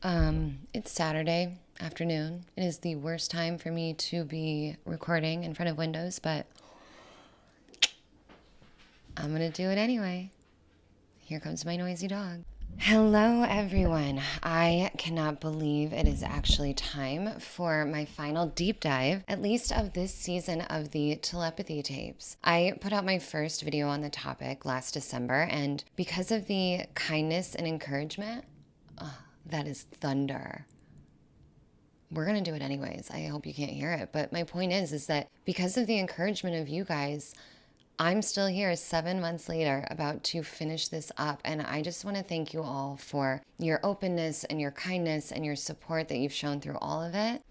It's Saturday afternoon. It is the worst time for me to be recording in front of windows, but I'm gonna do it anyway. Here comes my noisy dog. Hello, everyone. I cannot believe it is actually time for my final deep dive, at least of this season of the Telepathy Tapes. I put out my first video on the topic last December, and because of the kindness and encouragement, that is thunder. We're going to do it anyways. I hope you can't hear it. But my point is that because of the encouragement of you guys, I'm still here 7 months later about to finish this up. And I just want to thank you all for your openness and your kindness and your support that you've shown through all of it.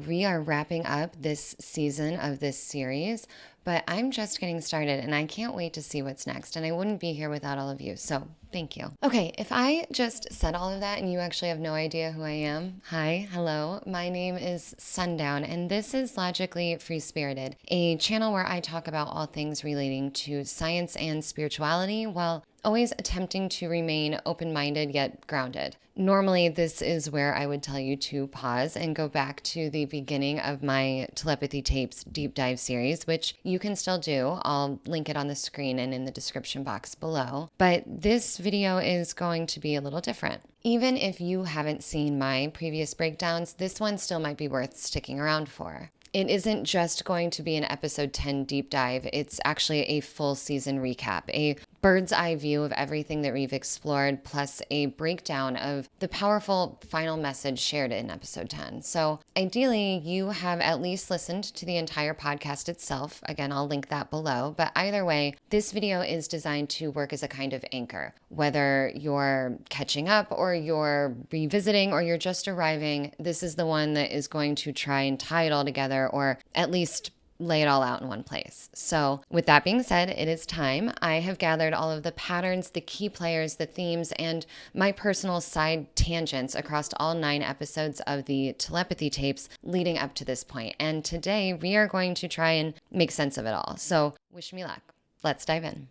We are wrapping up this season of this series, but I'm just getting started and I can't wait to see what's next. And I wouldn't be here without all of you. So thank you. Okay, if I just said all of that and you actually have no idea who I am, hi, hello, my name is Sundown, and this is Logically Free-Spirited, a channel where I talk about all things relating to science and spirituality while always attempting to remain open-minded yet grounded. Normally, this is where I would tell you to pause and go back to the beginning of my Telepathy Tapes deep dive series, which you can still do. I'll link it on the screen and in the description box below. But this video is going to be a little different. Even if you haven't seen my previous breakdowns, this one still might be worth sticking around for. It isn't just going to be an episode 10 deep dive, it's actually a full season recap, a bird's eye view of everything that we've explored, plus a breakdown of the powerful final message shared in episode 10. So ideally, you have at least listened to the entire podcast itself. Again, I'll link that below. But either way, this video is designed to work as a kind of anchor. Whether you're catching up or you're revisiting or you're just arriving, this is the one that is going to try and tie it all together, or at least lay it all out in one place. So with that being said, it is time. I have gathered all of the patterns, the key players, the themes, and my personal side tangents across all 9 episodes of the Telepathy Tapes leading up to this point. And today we are going to try and make sense of it all. So wish me luck. Let's dive in.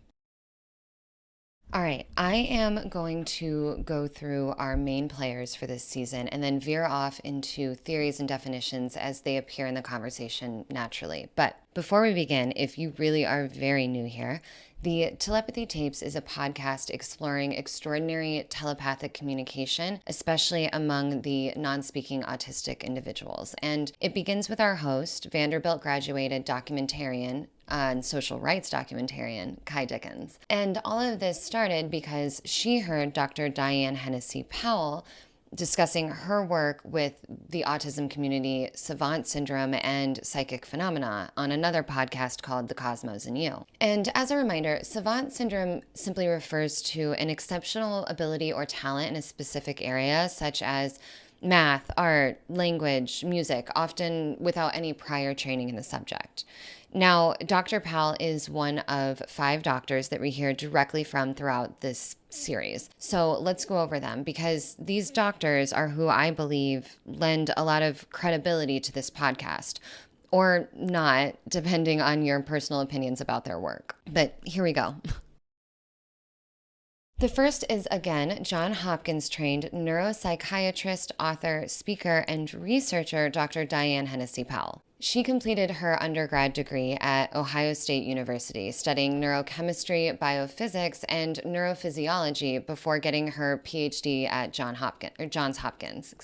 All right, I am going to go through our main players for this season and then veer off into theories and definitions as they appear in the conversation naturally. But before we begin, if you really are very new here, the Telepathy Tapes is a podcast exploring extraordinary telepathic communication, especially among the non-speaking autistic individuals. And it begins with our host, Vanderbilt graduated documentarian and social rights documentarian, Ky Dickens. And all of this started because she heard Dr. Diane Hennessy Pal discussing her work with the autism community, savant syndrome, and psychic phenomena on another podcast called The Cosmos and You. And as a reminder, savant syndrome simply refers to an exceptional ability or talent in a specific area, such as math, art, language, music, often without any prior training in the subject. Now, Dr. Powell is one of 5 doctors that we hear directly from throughout this series. So let's go over them, because these doctors are who I believe lend a lot of credibility to this podcast, or not, depending on your personal opinions about their work. But here we go. The first is, again, John Hopkins-trained neuropsychiatrist, author, speaker, and researcher, Dr. Diane Hennessy Pal. She completed her undergrad degree at Ohio State University, studying neurochemistry, biophysics, and neurophysiology before getting her PhD at Johns Hopkins.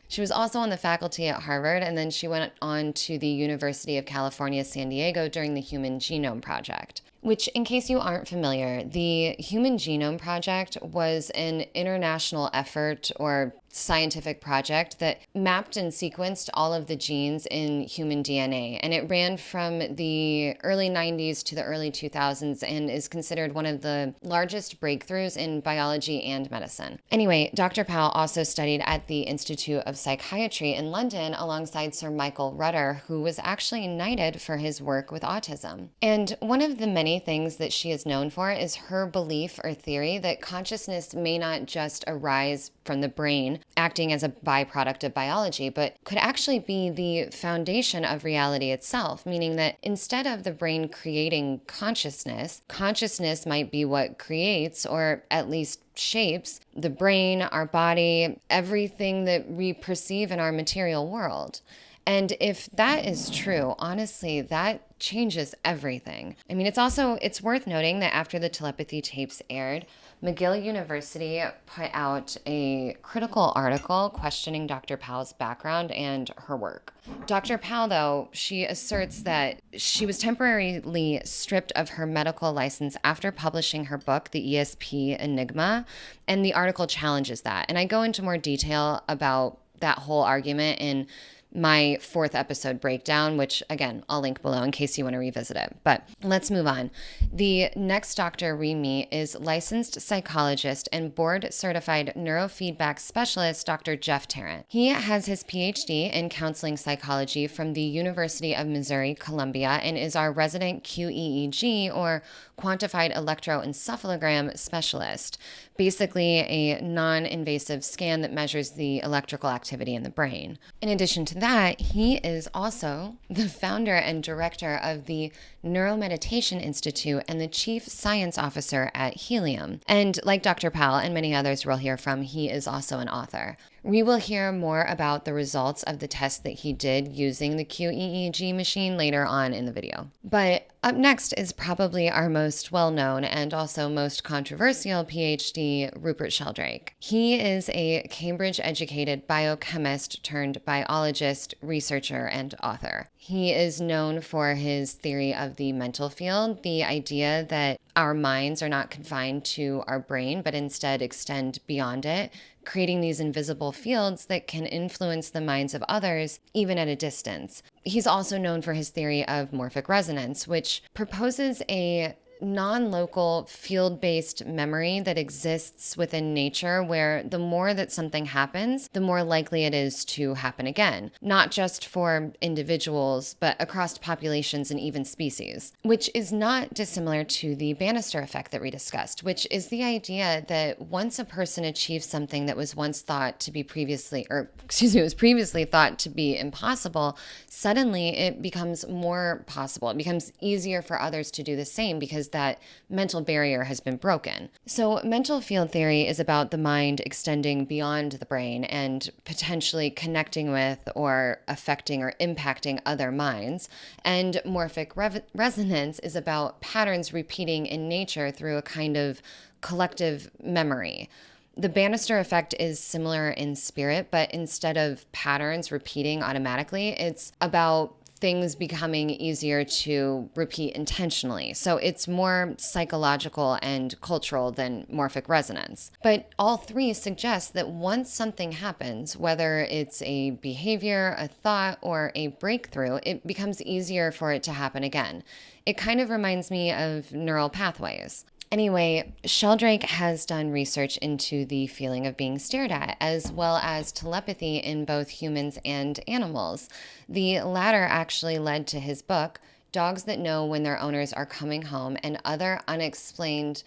She was also on the faculty at Harvard, and then she went on to the University of California, San Diego during the Human Genome Project. Which, in case you aren't familiar, the Human Genome Project was an international effort or scientific project that mapped and sequenced all of the genes in human DNA. And it ran from the early 90s to the early 2000s and is considered one of the largest breakthroughs in biology and medicine. Anyway, Dr. Powell also studied at the Institute of Psychiatry in London alongside Sir Michael Rutter, who was actually knighted for his work with autism. And one of the many things that she is known for is her belief or theory that consciousness may not just arise from the brain, acting as a byproduct of biology, but could actually be the foundation of reality itself, meaning that instead of the brain creating consciousness, consciousness might be what creates, or at least shapes, the brain, our body, everything that we perceive in our material world. And if that is true, honestly, that changes everything. I mean, it's worth noting that after the Telepathy Tapes aired, McGill University put out a critical article questioning Dr. Powell's background and her work. Dr. Powell, though, she asserts that she was temporarily stripped of her medical license after publishing her book, The ESP Enigma, and the article challenges that. And I go into more detail about that whole argument in my 4th episode breakdown, which again, I'll link below in case you want to revisit it. But let's move on. The next doctor we meet is licensed psychologist and board certified neurofeedback specialist, Dr. Jeff Tarant. He has his PhD in counseling psychology from the University of Missouri, Columbia, and is our resident QEEG, or quantified electroencephalogram specialist, basically a non-invasive scan that measures the electrical activity in the brain. In addition to that, he is also the founder and director of the Neuromeditation Institute and the chief science officer at Helium. And like Dr. Powell and many others we'll hear from, he is also an author. We will hear more about the results of the test that he did using the QEEG machine later on in the video. But up next is probably our most well-known and also most controversial PhD, Rupert Sheldrake. He is a Cambridge-educated biochemist turned biologist, researcher, and author. He is known for his theory of the mental field, the idea that our minds are not confined to our brain, but instead extend beyond it, creating these invisible fields that can influence the minds of others, even at a distance. He's also known for his theory of morphic resonance, which proposes a non-local field-based memory that exists within nature, where the more that something happens, the more likely it is to happen again, not just for individuals, but across populations and even species, which is not dissimilar to the Bannister effect that we discussed, which is the idea that once a person achieves something that was once thought to be previously thought to be impossible, suddenly it becomes more possible. It becomes easier for others to do the same because that mental barrier has been broken. So mental field theory is about the mind extending beyond the brain and potentially connecting with or affecting or impacting other minds. And morphic resonance is about patterns repeating in nature through a kind of collective memory. The Bannister effect is similar in spirit, but instead of patterns repeating automatically, it's about things becoming easier to repeat intentionally. So it's more psychological and cultural than morphic resonance. But all three suggest that once something happens, whether it's a behavior, a thought, or a breakthrough, it becomes easier for it to happen again. It kind of reminds me of neural pathways. Anyway, Sheldrake has done research into the feeling of being stared at, as well as telepathy in both humans and animals. The latter actually led to his book, Dogs That Know When Their Owners Are Coming Home and Other Unexplained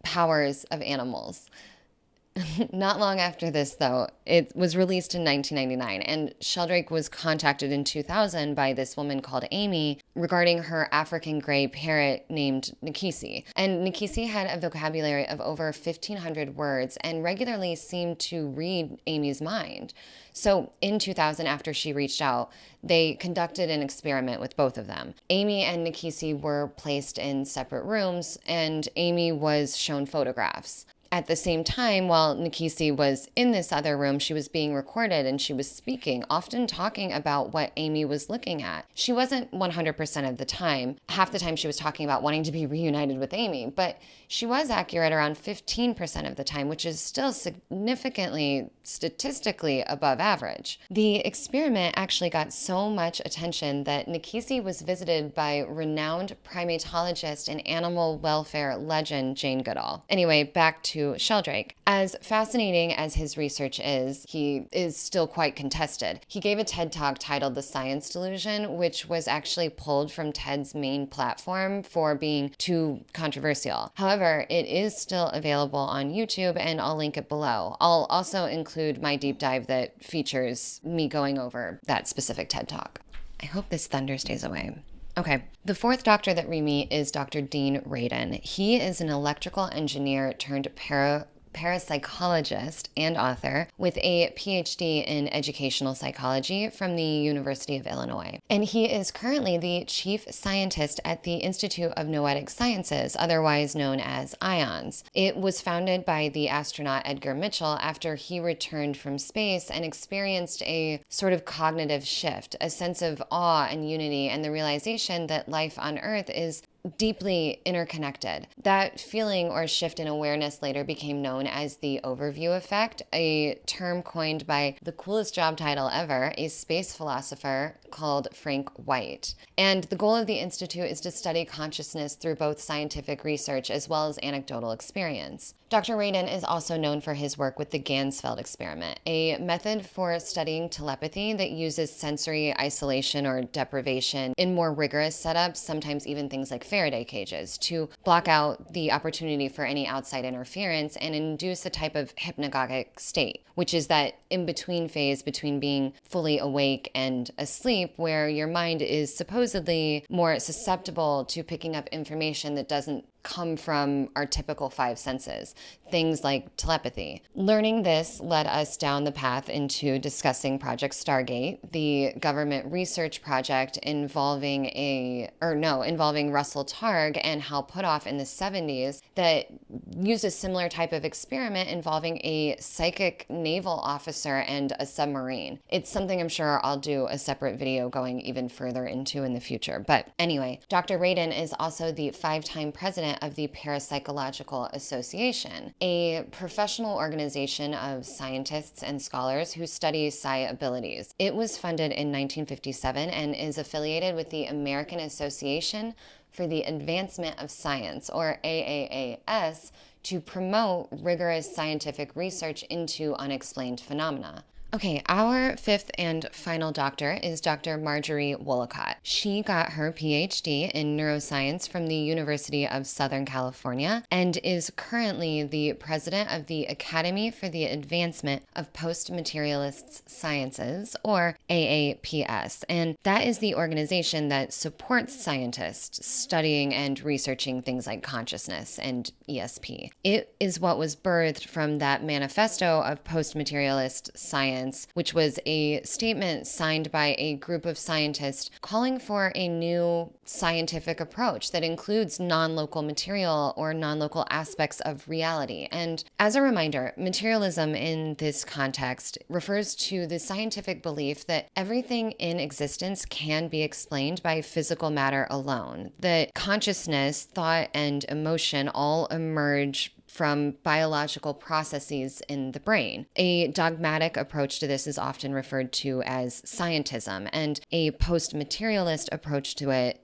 Powers of Animals. Not long after this, though, it was released in 1999, and Sheldrake was contacted in 2000 by this woman called Amy regarding her African gray parrot named Nikisi. And Nikisi had a vocabulary of over 1,500 words and regularly seemed to read Amy's mind. So in 2000, after she reached out, they conducted an experiment with both of them. Amy and Nikisi were placed in separate rooms, and Amy was shown photographs. At the same time, while Nikisi was in this other room, she was being recorded and she was speaking, often talking about what Amy was looking at. She wasn't 100% of the time. Half the time she was talking about wanting to be reunited with Amy, but she was accurate around 15% of the time, which is still significantly statistically above average. The experiment actually got so much attention that Nikisi was visited by renowned primatologist and animal welfare legend Jane Goodall. Anyway, back to to Sheldrake. As fascinating as his research is, he is still quite contested. He gave a TED Talk titled The Science Delusion, which was actually pulled from TED's main platform for being too controversial. However, it is still available on YouTube, and I'll link it below. I'll also include my deep dive that features me going over that specific TED Talk. I hope this thunder stays away. Okay, the fourth doctor that we meet is Dr. Dean Radin. He is an electrical engineer turned parapsychologist and author with a PhD in educational psychology from the University of Illinois. And he is currently the chief scientist at the Institute of Noetic Sciences, otherwise known as IONS. It was founded by the astronaut Edgar Mitchell after he returned from space and experienced a sort of cognitive shift, a sense of awe and unity, and the realization that life on Earth is deeply interconnected. That feeling or shift in awareness later became known as the overview effect, a term coined by the coolest job title ever, a space philosopher called Frank White. And the goal of the Institute is to study consciousness through both scientific research as well as anecdotal experience. Dr. Radin is also known for his work with the Ganzfeld experiment, a method for studying telepathy that uses sensory isolation or deprivation in more rigorous setups, sometimes even things like Faraday cages, to block out the opportunity for any outside interference and induce a type of hypnagogic state, which is that in-between phase between being fully awake and asleep, where your mind is supposedly more susceptible to picking up information that doesn't come from our typical five senses, things like telepathy. Learning this led us down the path into discussing Project Stargate, the government research project involving Russell Targ and Hal Puthoff in the 70s that used a similar type of experiment involving a psychic naval officer and a submarine. It's something I'm sure I'll do a separate video going even further into in the future. But anyway, Dr. Radin is also the 5-time president of the Parapsychological Association, a professional organization of scientists and scholars who study psi abilities. It was funded in 1957 and is affiliated with the American Association for the Advancement of Science, or AAAS, to promote rigorous scientific research into unexplained phenomena. Okay, our fifth and final doctor is Dr. Marjorie Woollacott. She got her PhD in neuroscience from the University of Southern California and is currently the president of the Academy for the Advancement of Post-Materialist Sciences, or AAPS. And that is the organization that supports scientists studying and researching things like consciousness and ESP. It is what was birthed from that manifesto of post-materialist science, which was a statement signed by a group of scientists calling for a new scientific approach that includes non-local material or non-local aspects of reality. And as a reminder, materialism in this context refers to the scientific belief that everything in existence can be explained by physical matter alone, that consciousness, thought, and emotion all emerge from biological processes in the brain. A dogmatic approach to this is often referred to as scientism, and a post-materialist approach to it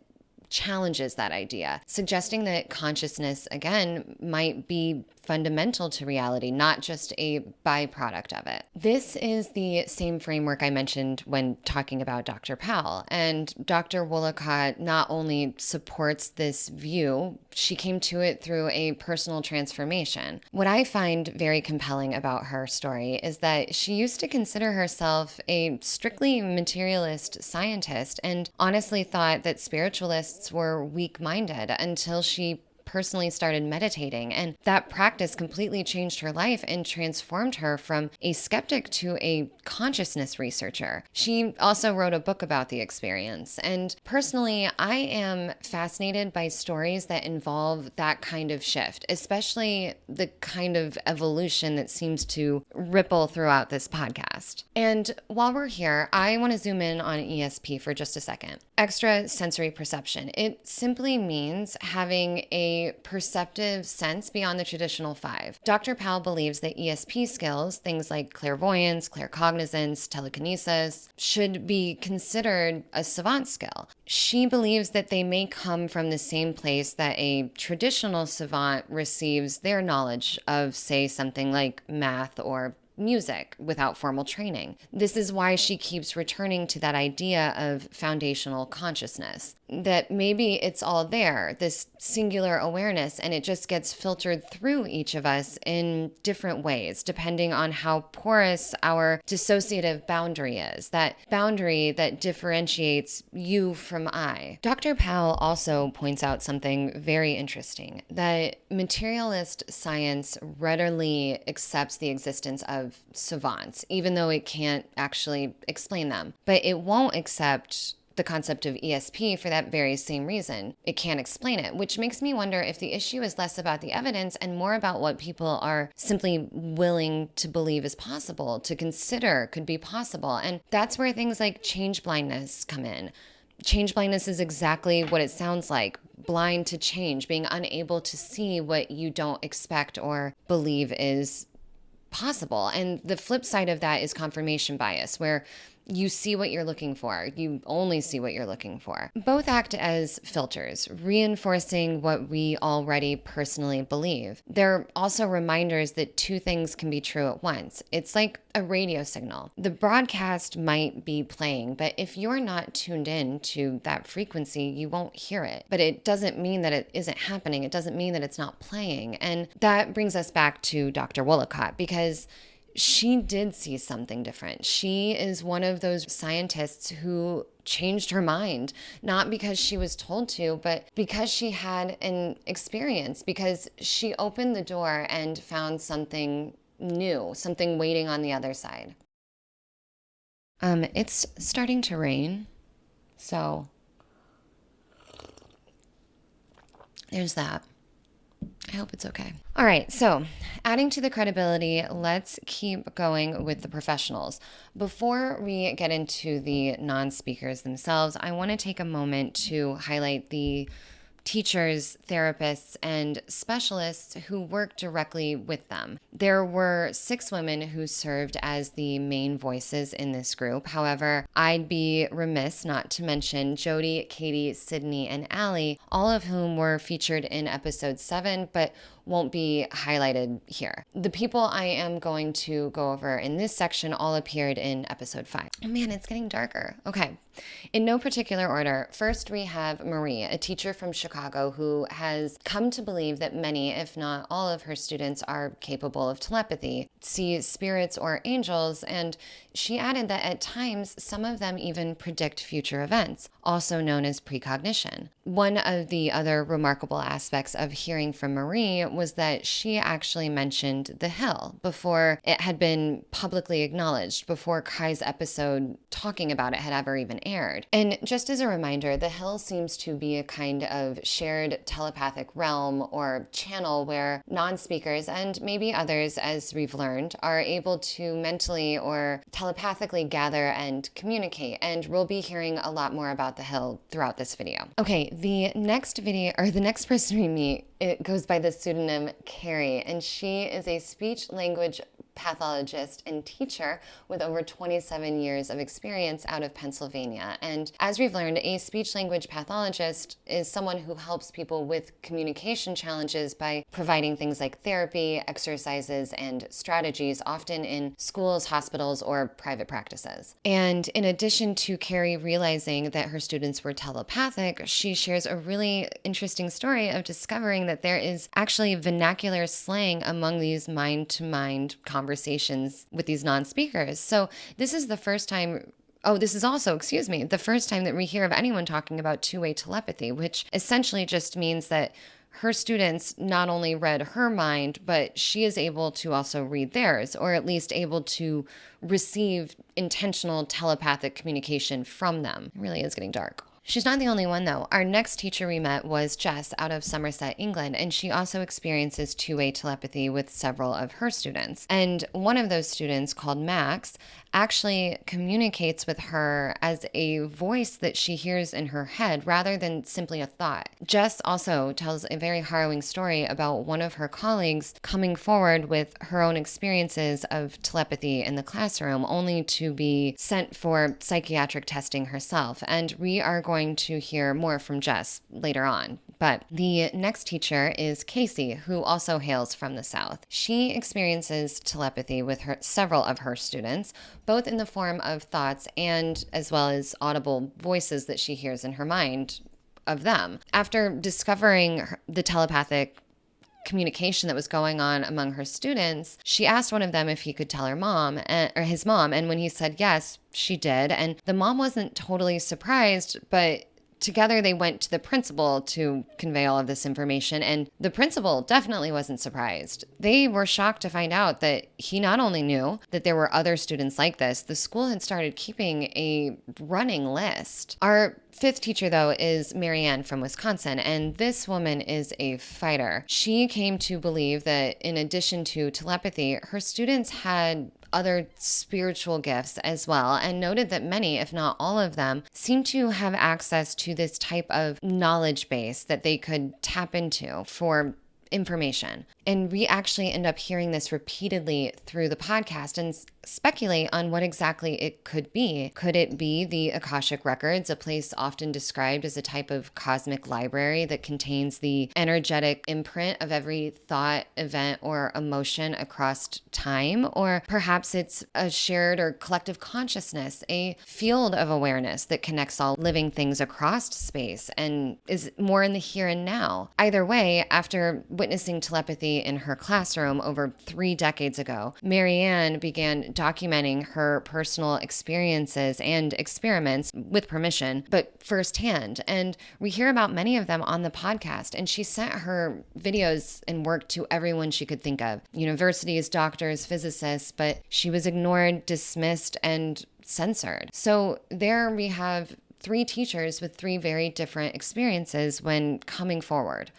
challenges that idea, suggesting that consciousness, again, might be fundamental to reality, not just a byproduct of it. This is the same framework I mentioned when talking about Dr. Powell, and Dr. Woollacott not only supports this view, she came to it through a personal transformation. What I find very compelling about her story is that she used to consider herself a strictly materialist scientist and honestly thought that spiritualists were weak-minded until she personally started meditating, and that practice completely changed her life and transformed her from a skeptic to a consciousness researcher. She also wrote a book about the experience, and personally, I am fascinated by stories that involve that kind of shift, especially the kind of evolution that seems to ripple throughout this podcast. And while we're here, I want to zoom in on ESP for just a second. Extra sensory perception. It simply means having a a perceptive sense beyond the traditional 5. Dr. Powell believes that ESP skills, things like clairvoyance, claircognizance, telekinesis, should be considered a savant skill. She believes that they may come from the same place that a traditional savant receives their knowledge of, say, something like math or music without formal training. This is why she keeps returning to that idea of foundational consciousness, that maybe it's all there, this singular awareness, and it just gets filtered through each of us in different ways, depending on how porous our dissociative boundary is, that boundary that differentiates you from I. Dr. Powell also points out something very interesting, that materialist science readily accepts the existence of savants, even though it can't actually explain them. But it won't accept the concept of ESP for that very same reason. It can't explain it, which makes me wonder if the issue is less about the evidence and more about what people are simply willing to believe is possible, to consider could be possible. And that's where things like change blindness come in. Change blindness is exactly what it sounds like. Blind to change, being unable to see what you don't expect or believe is possible. And the flip side of that is confirmation bias, where you see what you're looking for. You only see what you're looking for. Both act as filters, reinforcing what we already personally believe. They're also reminders that two things can be true at once. It's like a radio signal. The broadcast might be playing, but if you're not tuned in to that frequency, you won't hear it. But it doesn't mean that it isn't happening. It doesn't mean that it's not playing. And that brings us back to Dr. Woollacott, because she did see something different. She is one of those scientists who changed her mind, not because she was told to, but because she had an experience, because she opened the door and found something new, something waiting on the other side. It's starting to rain, so there's that. I hope it's okay. All right, so adding to the credibility, let's keep going with the professionals. Before we get into the non-speakers themselves, I want to take a moment to highlight the teachers, therapists, and specialists who work directly with them. There were 6 women who served as the main voices in this group. However, I'd be remiss not to mention Jody, Katie, Sydney, and Allie, all of whom were featured in episode 7, but won't be highlighted here. The people I am going to go over in this section all appeared in episode 5. Oh man, it's getting darker. Okay. In no particular order, first we have Marie, a teacher from Chicago who has come to believe that many, if not all of her students are capable of telepathy, see spirits or angels, and she added that at times some of them even predict future events, also known as precognition. One of the other remarkable aspects of hearing from Marie was that she actually mentioned the hill before it had been publicly acknowledged, before Ky's episode talking about it had ever even aired. And just as a reminder, the hill seems to be a kind of shared telepathic realm or channel where non-speakers, and maybe others as we've learned, are able to mentally or telepathically gather and communicate. And we'll be hearing a lot more about the hill throughout this video. Okay, the next person we meet, it goes by the pseudonym Carrie, and she is a speech language pathologist and teacher with over 27 years of experience out of Pennsylvania. And as we've learned, a speech language pathologist is someone who helps people with communication challenges by providing things like therapy, exercises, and strategies, often in schools, hospitals, or private practices. And in addition to Carrie realizing that her students were telepathic, she shares a really interesting story of discovering that there is actually vernacular slang among these mind-to-mind conversations with these non-speakers. So this is the first time this is also, the first time that we hear of anyone talking about two-way telepathy, which essentially just means that her students not only read her mind, but she is able to also read theirs, or at least able to receive intentional telepathic communication from them. It really is getting dark. She's not the only one, though. Our next teacher we met was Jess out of Somerset, England, and she also experiences two-way telepathy with several of her students. And one of those students, called Max, actually communicates with her as a voice that she hears in her head rather than simply a thought. Jess also tells a very harrowing story about one of her colleagues coming forward with her own experiences of telepathy in the classroom, only to be sent for psychiatric testing herself. And we are going to hear more from Jess later on. But the next teacher is Casey, who also hails from the South. She experiences telepathy with several of her students, both in the form of thoughts and as well as audible voices that she hears in her mind of them. After discovering the telepathic communication that was going on among her students, she asked one of them if he could tell her mom, or his mom, and when he said yes, she did. And the mom wasn't totally surprised, but together they went to the principal to convey all of this information, and the principal definitely wasn't surprised. They were shocked to find out that he not only knew that there were other students like this, the school had started keeping a running list. Our fifth teacher, though, is Marianne from Wisconsin, and this woman is a fighter. She came to believe that in addition to telepathy, her students had other spiritual gifts as well, and noted that many, if not all of them, seem to have access to this type of knowledge base that they could tap into for information. And we actually end up hearing this repeatedly through the podcast and speculate on what exactly it could be. Could it be the Akashic Records, a place often described as a type of cosmic library that contains the energetic imprint of every thought, event, or emotion across time? Or perhaps it's a shared or collective consciousness, a field of awareness that connects all living things across space and is more in the here and now. Either way, after witnessing telepathy in her classroom over 3 decades ago, Marianne began documenting her personal experiences and experiments with permission, but firsthand. And we hear about many of them on the podcast. And she sent her videos and work to everyone she could think of: universities, doctors, physicists, but she was ignored, dismissed, and censored. So there we have 3 teachers with 3 very different experiences when coming forward.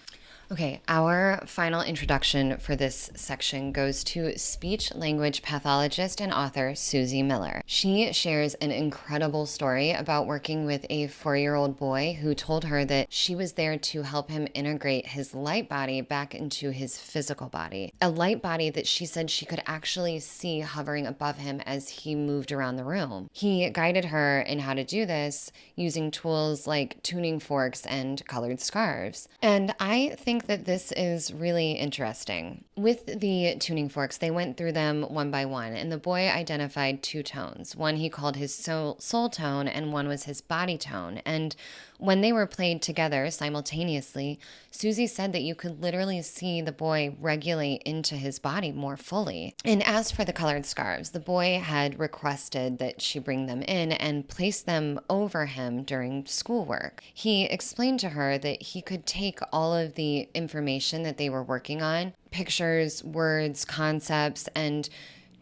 Okay, our final introduction for this section goes to speech-language pathologist and author Susie Miller. She shares an incredible story about working with a 4-year-old boy who told her that she was there to help him integrate his light body back into his physical body. A light body that she said she could actually see hovering above him as he moved around the room. He guided her in how to do this using tools like tuning forks and colored scarves. And I think that this is really interesting. With the tuning forks, they went through them one by one, and the boy identified 2 tones. One he called his soul tone, and one was his body tone. And when they were played together simultaneously, Susie said that you could literally see the boy regulate into his body more fully. And as for the colored scarves, the boy had requested that she bring them in and place them over him during schoolwork. He explained to her that he could take all of the information that they were working on, pictures, words, concepts, and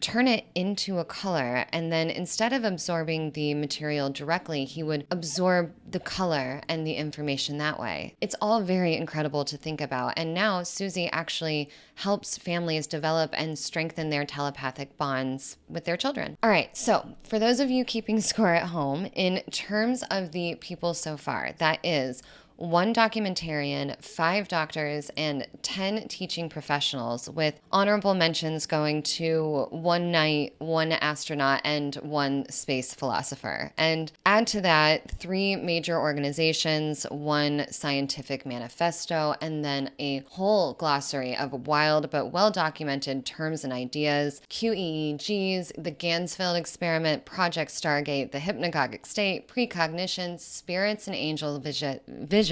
turn it into a color, and then instead of absorbing the material directly, he would absorb the color and the information that way. It's all very incredible to think about, and now Susie actually helps families develop and strengthen their telepathic bonds with their children. All right, so for those of you keeping score at home, in terms of the people so far, that is 1 documentarian, 5 doctors, and 10 teaching professionals, with honorable mentions going to 1 knight, 1 astronaut, and 1 space philosopher. And add to that 3 major organizations, 1 scientific manifesto, and then a whole glossary of wild but well-documented terms and ideas: QEEGs, the Gansfield experiment, Project Stargate, the hypnagogic state, precognition, spirits and angel visions,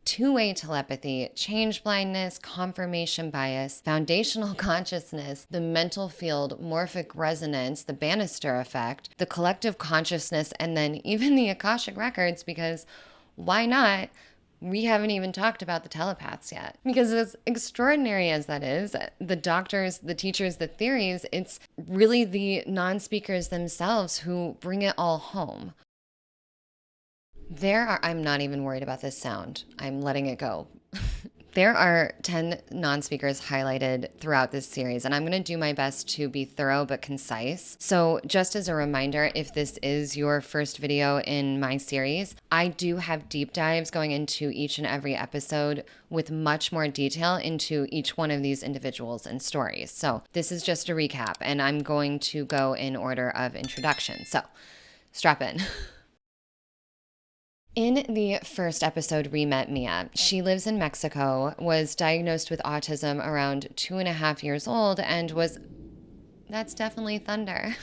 two-way telepathy, change blindness, confirmation bias, foundational consciousness, the mental field, morphic resonance, the Bannister effect, the collective consciousness, and then even the Akashic Records, because why not? We haven't even talked about the telepaths yet. Because as extraordinary as that is, the doctors, the teachers, the theories, it's really the non-speakers themselves who bring it all home. I'm not even worried about this sound. I'm letting it go. There are 10 non-speakers highlighted throughout this series, and I'm going to do my best to be thorough but concise. So just as a reminder, if this is your first video in my series, I do have deep dives going into each and every episode with much more detail into each one of these individuals and stories. So this is just a recap, and I'm going to go in order of introduction. So strap in. In the first episode, we met Mia. She lives in Mexico, was diagnosed with autism around 2.5 years old, and was... That's definitely thunder.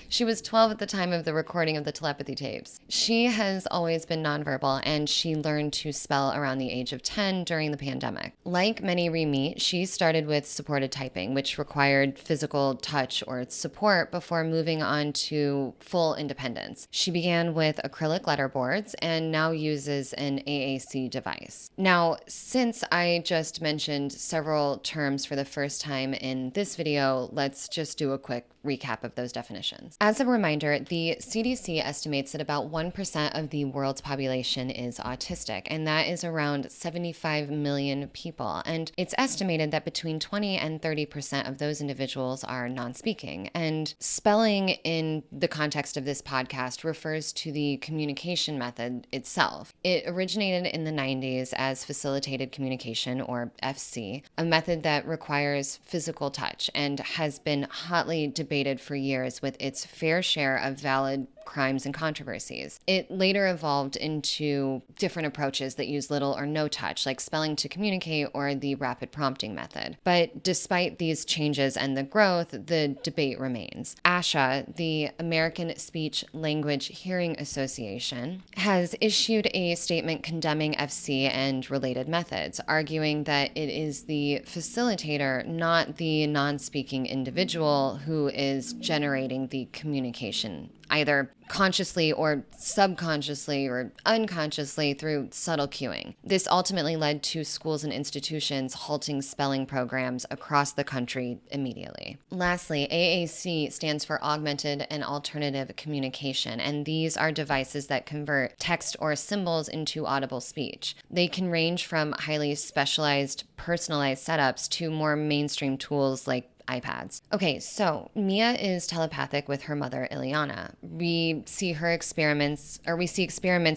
She was 12 at the time of the recording of the Telepathy Tapes. She has always been nonverbal, and she learned to spell around the age of 10 during the pandemic. Like many we meet, she started with supported typing, which required physical touch or support before moving on to full independence. She began with acrylic letterboards and now uses an AAC device. Now, since I just mentioned several terms for the first time in this video, let's just do a quick recap of those definitions. As a reminder, the CDC estimates that about 1% of the world's population is autistic, and that is around 75 million people. And it's estimated that between 20 and 30% of those individuals are non-speaking. And spelling in the context of this podcast refers to the communication method itself. It originated in the 90s as facilitated communication, or FC, a method that requires physical touch and has been hotly debated for years with its fair share of valid crimes and controversies. It later evolved into different approaches that use little or no touch, like spelling to communicate or the rapid prompting method. But despite these changes and the growth, the debate remains. ASHA, the American Speech Language Hearing Association, has issued a statement condemning FC and related methods, arguing that it is the facilitator, not the non-speaking individual, who is generating the communication, either consciously or subconsciously or unconsciously through subtle cueing. This ultimately led to schools and institutions halting spelling programs across the country immediately. Lastly, AAC stands for Augmented and Alternative Communication, and these are devices that convert text or symbols into audible speech. They can range from highly specialized, personalized setups to more mainstream tools like iPads. Okay, so Mia is telepathic with her mother, Ileana. We see experiments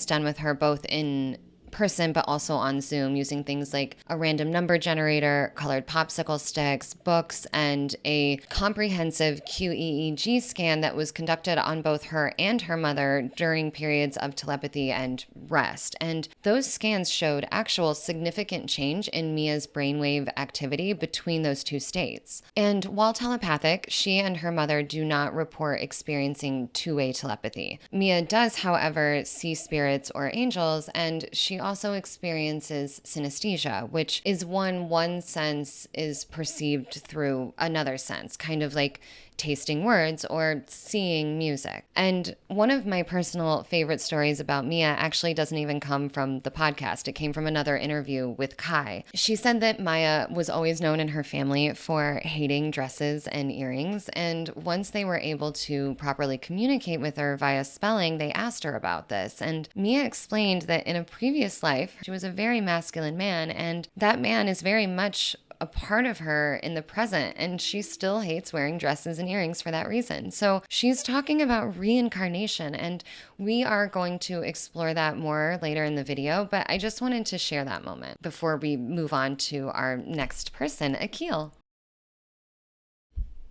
done with her both in person but also on Zoom, using things like a random number generator, colored popsicle sticks, books, and a comprehensive QEEG scan that was conducted on both her and her mother during periods of telepathy and rest. And those scans showed actual significant change in Mia's brainwave activity between those two states. And while telepathic, she and her mother do not report experiencing two-way telepathy. Mia does, however, see spirits or angels, and she also experiences synesthesia, which is one sense is perceived through another sense, kind of like tasting words or seeing music. And one of my personal favorite stories about Mia actually doesn't even come from the podcast. It came from another interview with Ky. She said that Maya was always known in her family for hating dresses and earrings, and once they were able to properly communicate with her via spelling, they asked her about this. And Mia explained that in a previous life, she was a very masculine man, and that man is very much a part of her in the present, and she still hates wearing dresses and earrings for that reason. So she's talking about reincarnation, and we are going to explore that more later in the video, but I just wanted to share that moment before we move on to our next person, Akquil.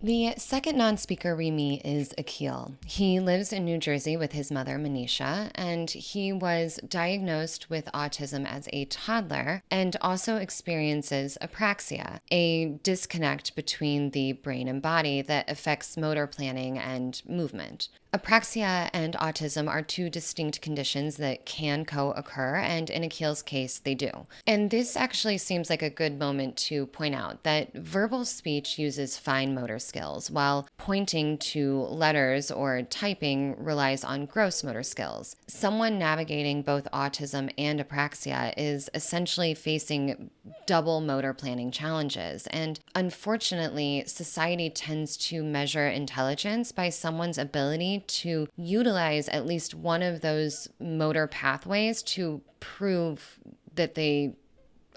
The second non-speaker we meet is Akquil. He lives in New Jersey with his mother, Manisha, and he was diagnosed with autism as a toddler and also experiences apraxia, a disconnect between the brain and body that affects motor planning and movement. Apraxia and autism are two distinct conditions that can co-occur, and in Akquil's case, they do. And this actually seems like a good moment to point out that verbal speech uses fine motor skills, while pointing to letters or typing relies on gross motor skills. Someone navigating both autism and apraxia is essentially facing double motor planning challenges. And unfortunately, society tends to measure intelligence by someone's ability to utilize at least one of those motor pathways to prove that they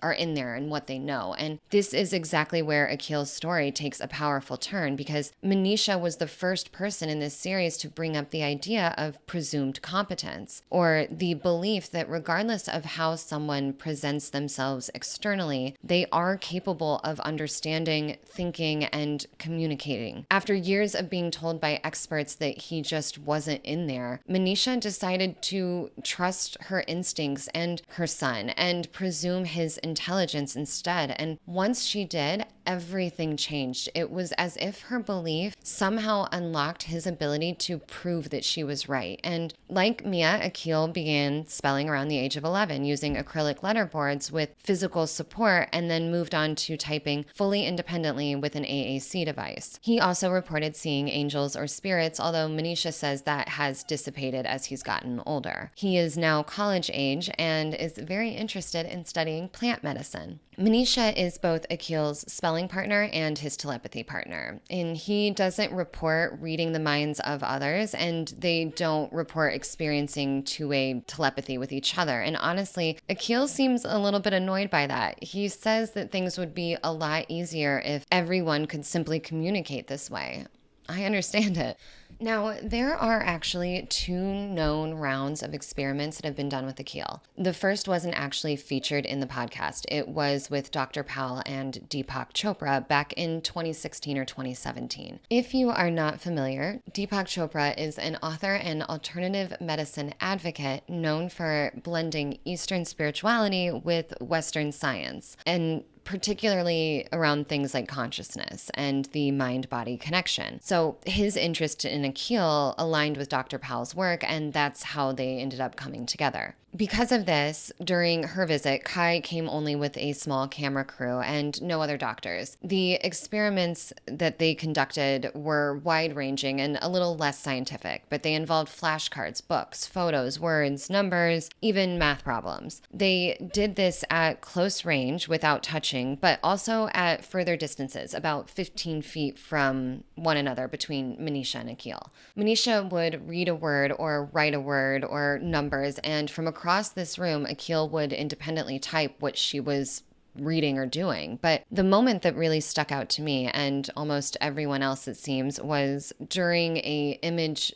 are in there and what they know. And this is exactly where Akquil's story takes a powerful turn, because Manisha was the first person in this series to bring up the idea of presumed competence, or the belief that regardless of how someone presents themselves externally, they are capable of understanding, thinking, and communicating. After years of being told by experts that he just wasn't in there, Manisha decided to trust her instincts and her son and presume his intelligence instead. And once she did, everything changed. It was as if her belief somehow unlocked his ability to prove that she was right. And like Mia, Akquil began spelling around the age of 11 using acrylic letterboards with physical support, and then moved on to typing fully independently with an AAC device. He also reported seeing angels or spirits, although Manisha says that has dissipated as he's gotten older. He is now college age and is very interested in studying plant medicine. Manisha is both Akquil's spelling partner and his telepathy partner, and he doesn't report reading the minds of others, and they don't report experiencing two-way telepathy with each other. And honestly, Akquil seems a little bit annoyed by that. He says that things would be a lot easier if everyone could simply communicate this way. I understand it. Now, there are actually 2 known rounds of experiments that have been done with Akquil. The first wasn't actually featured in the podcast. It was with Dr. Powell and Deepak Chopra back in 2016 or 2017. If you are not familiar, Deepak Chopra is an author and alternative medicine advocate known for blending Eastern spirituality with Western science, and particularly around things like consciousness and the mind-body connection. So his interest in Akquil aligned with Dr. Powell's work, and that's how they ended up coming together. Because of this, during her visit, Ky came only with a small camera crew and no other doctors. The experiments that they conducted were wide-ranging and a little less scientific, but they involved flashcards, books, photos, words, numbers, even math problems. They did this at close range without touching, but also at further distances, about 15 feet from one another between Manisha and Akquil. Manisha would read a word or write a word or numbers, and from across this room, Akquil would independently type what she was reading or doing. But the moment that really stuck out to me, and almost everyone else it seems, was during a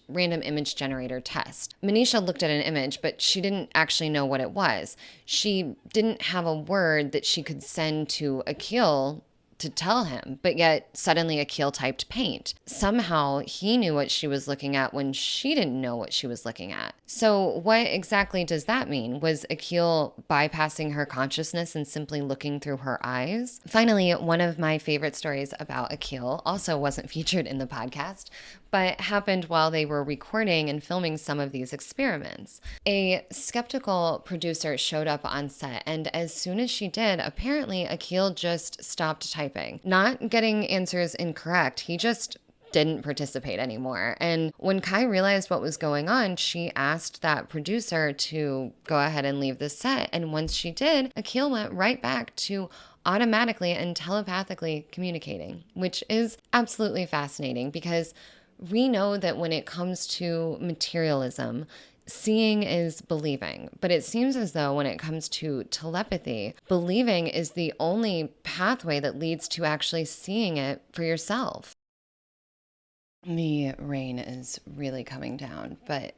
random image generator test. Manisha looked at an image, but she didn't actually know what it was. She didn't have a word that she could send to Akquil to tell him, but yet suddenly Akquil typed paint. Somehow he knew what she was looking at when she didn't know what she was looking at. So what exactly does that mean? Was Akquil bypassing her consciousness and simply looking through her eyes? Finally, one of my favorite stories about Akquil also wasn't featured in the podcast, but happened while they were recording and filming some of these experiments. A skeptical producer showed up on set, and as soon as she did, apparently Akquil just stopped typing. Not getting answers incorrect, he just didn't participate anymore. And when Ky realized what was going on, she asked that producer to go ahead and leave the set, and once she did, Akquil went right back to automatically and telepathically communicating, which is absolutely fascinating, because we know that when it comes to materialism, seeing is believing. But it seems as though when it comes to telepathy, believing is the only pathway that leads to actually seeing it for yourself. The rain is really coming down, but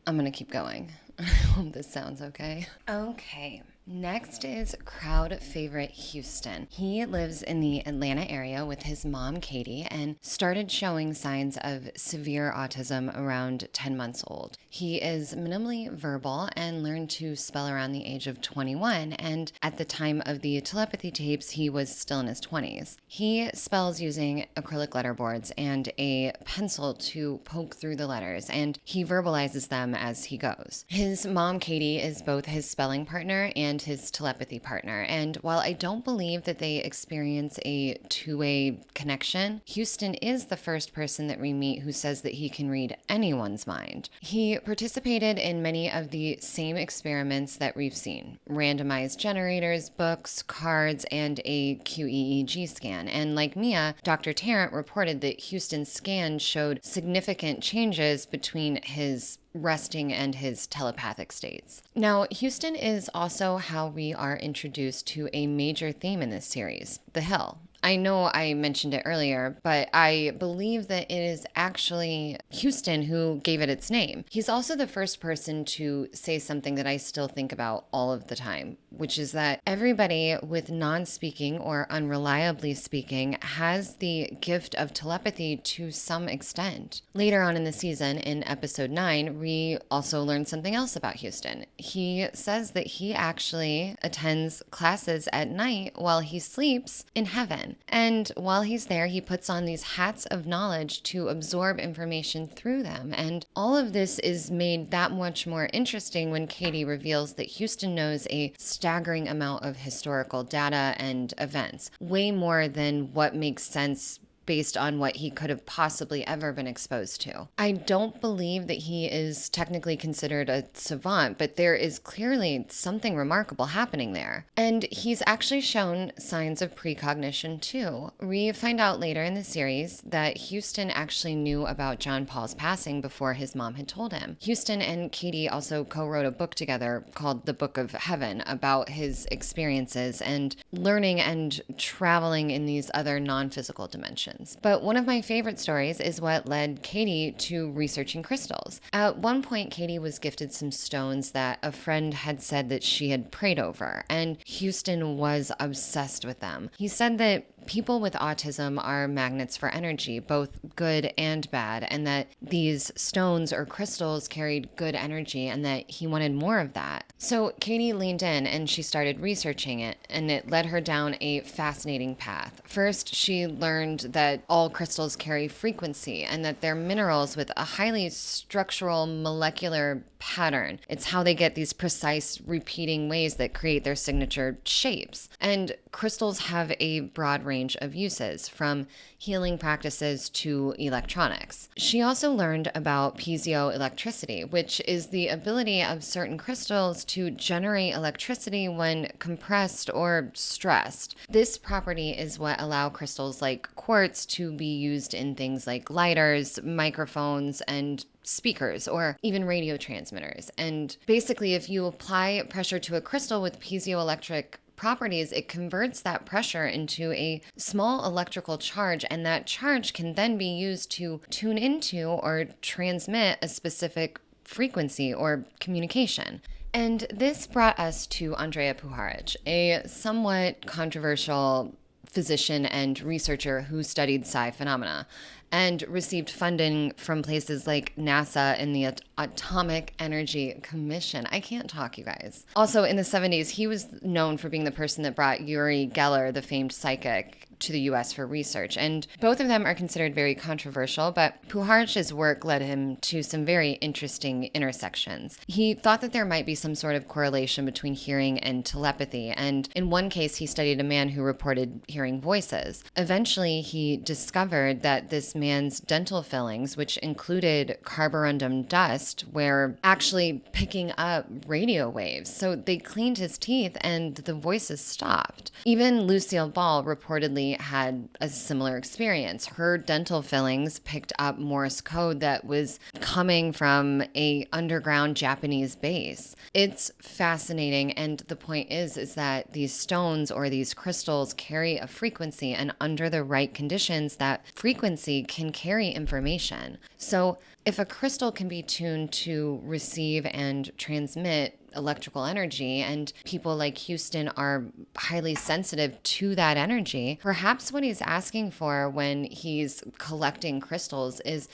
I'm going to keep going. I hope this sounds okay. Okay. Next is crowd favorite Houston. He lives in the Atlanta area with his mom, Katie, and started showing signs of severe autism around 10 months old. He is minimally verbal and learned to spell around the age of 21, and at the time of the telepathy tapes, he was still in his 20s. He spells using acrylic letterboards and a pencil to poke through the letters, and he verbalizes them as he goes. His mom, Katie, is both his spelling partner and and his telepathy partner. And while I don't believe that they experience a two-way connection, Houston is the first person that we meet who says that he can read anyone's mind. He participated in many of the same experiments that we've seen: randomized generators, books, cards, and a QEEG scan. And like Mia, Dr. Tarrant reported that Houston's scan showed significant changes between his resting and his telepathic states. Now, Houston is also how we are introduced to a major theme in this series, the hill. I know I mentioned it earlier, but I believe that it is actually Houston who gave it its name. He's also the first person to say something that I still think about all of the time, which is that everybody with non-speaking or unreliably speaking has the gift of telepathy to some extent. Later on in the season, in episode 9, we also learn something else about Houston. He says that he actually attends classes at night while he sleeps in heaven. And while he's there, he puts on these hats of knowledge to absorb information through them. And all of this is made that much more interesting when Katie reveals that Houston knows a staggering amount of historical data and events, way more than what makes sense based on what he could have possibly ever been exposed to. I don't believe that he is technically considered a savant, but there is clearly something remarkable happening there. And he's actually shown signs of precognition too. We find out later in the series that Houston actually knew about John Paul's passing before his mom had told him. Houston and Katie also co-wrote a book together called The Book of Heaven about his experiences and learning and traveling in these other non-physical dimensions. But one of my favorite stories is what led Katie to researching crystals. At one point, Katie was gifted some stones that a friend had said that she had prayed over, and Houston was obsessed with them. He said that people with autism are magnets for energy, both good and bad, and that these stones or crystals carried good energy and that he wanted more of that. So Katie leaned in and she started researching it, and it led her down a fascinating path. First, she learned that all crystals carry frequency and that they're minerals with a highly structural molecular pattern. It's how they get these precise repeating ways that create their signature shapes. And crystals have a broad range of uses, from healing practices to electronics. She also learned about piezoelectricity, which is the ability of certain crystals to generate electricity when compressed or stressed. This property is what allows crystals like quartz to be used in things like lighters, microphones, and speakers, or even radio transmitters. And basically, if you apply pressure to a crystal with piezoelectric properties, it converts that pressure into a small electrical charge, and that charge can then be used to tune into or transmit a specific frequency or communication. And this brought us to Andrea Puharich, a somewhat controversial physician and researcher who studied psi phenomena and received funding from places like NASA and the Atomic Energy Commission. I can't talk, you guys. Also, in the 70s, he was known for being the person that brought Uri Geller, the famed psychic, to the U.S. for research. And both of them are considered very controversial, but Puharich's work led him to some very interesting intersections. He thought that there might be some sort of correlation between hearing and telepathy, and in one case, he studied a man who reported hearing voices. Eventually, he discovered that this man's dental fillings, which included carborundum dust, were actually picking up radio waves. So they cleaned his teeth and the voices stopped. Even Lucille Ball reportedly had a similar experience. Her dental fillings picked up Morse code that was coming from a underground Japanese base. It's fascinating, and the point is that these stones or these crystals carry a frequency, and under the right conditions, that frequency can carry information. So if a crystal can be tuned to receive and transmit electrical energy, and people like Houston are highly sensitive to that energy, perhaps what he's asking for when he's collecting crystals is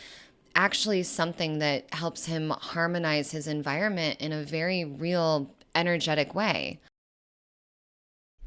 actually something that helps him harmonize his environment in a very real, energetic way.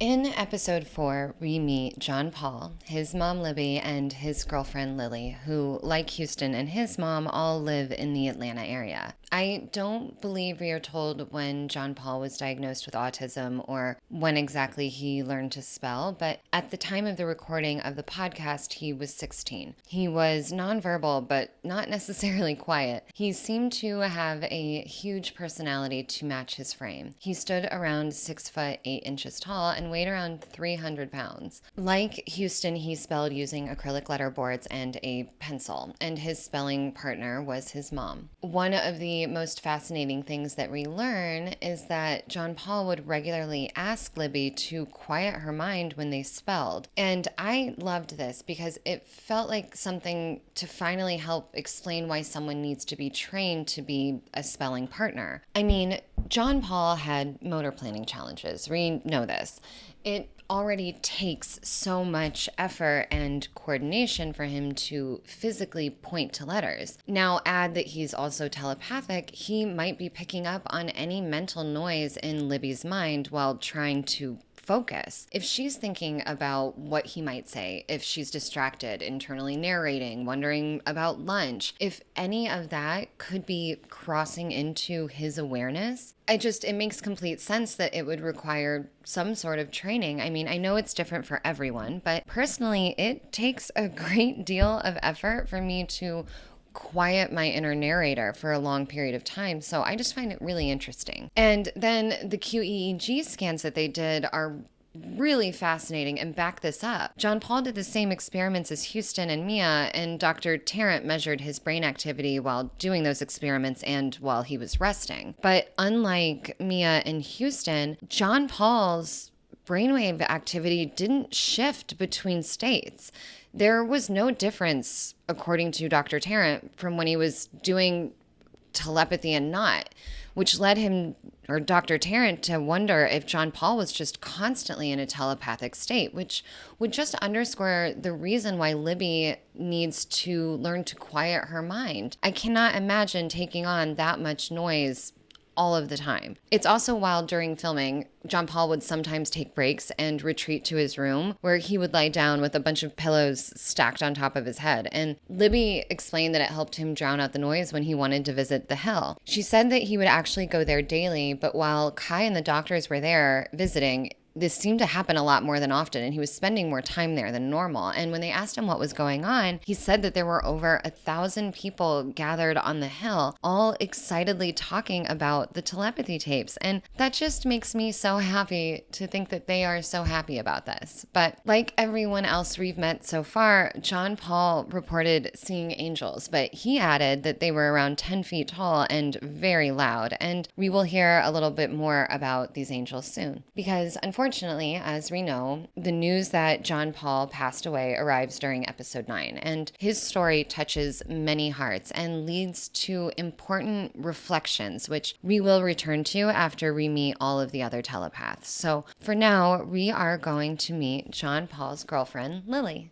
In episode 4, we meet John Paul, his mom Libby, and his girlfriend Lily, who, like Houston and his mom, all live in the Atlanta area. I don't believe we are told when John Paul was diagnosed with autism or when exactly he learned to spell, but at the time of the recording of the podcast, he was 16. He was nonverbal, but not necessarily quiet. He seemed to have a huge personality to match his frame. He stood around 6 foot 8 inches tall and weighed around 300 pounds. Like Houston, he spelled using acrylic letter boards and a pencil, and his spelling partner was his mom. One of the most fascinating things that we learn is that John Paul would regularly ask Libby to quiet her mind when they spelled. And I loved this because it felt like something to finally help explain why someone needs to be trained to be a spelling partner. I mean, John Paul had motor planning challenges. We know this. It already takes so much effort and coordination for him to physically point to letters. Now, add that he's also telepathic, he might be picking up on any mental noise in Libby's mind while trying to focus. If she's thinking about what he might say, if she's distracted, internally narrating, wondering about lunch, if any of that could be crossing into his awareness, it makes complete sense that it would require some sort of training. I mean, I know it's different for everyone, but personally, it takes a great deal of effort for me to quiet my inner narrator for a long period of time. So I just find it really interesting. And then the QEEG scans that they did are really fascinating and back this up. John Paul did the same experiments as Houston and Mia, and Dr. Tarrant measured his brain activity while doing those experiments and while he was resting. But unlike Mia and Houston, John Paul's brainwave activity didn't shift between states. There was no difference, according to Dr. Tarrant, from when he was doing telepathy and not, which led him, or Dr. Tarrant, to wonder if John Paul was just constantly in a telepathic state, which would just underscore the reason why Libby needs to learn to quiet her mind. I cannot imagine taking on that much noise all of the time. It's also wild during filming, John Paul would sometimes take breaks and retreat to his room where he would lie down with a bunch of pillows stacked on top of his head. And Libby explained that it helped him drown out the noise when he wanted to visit the hill. She said that he would actually go there daily, but while Ky and the doctors were there visiting, this seemed to happen a lot more than often, and he was spending more time there than normal. And when they asked him what was going on, he said that there were over 1,000 people gathered on the hill, all excitedly talking about the telepathy tapes. And that just makes me so happy to think that they are so happy about this. But like everyone else we've met so far, John Paul reported seeing angels, but he added that they were around 10 feet tall and very loud. And we will hear a little bit more about these angels soon. Because unfortunately, as we know, the news that John Paul passed away arrives during episode 9, and his story touches many hearts and leads to important reflections, which we will return to after we meet all of the other telepaths. So for now, we are going to meet John Paul's girlfriend, Lily.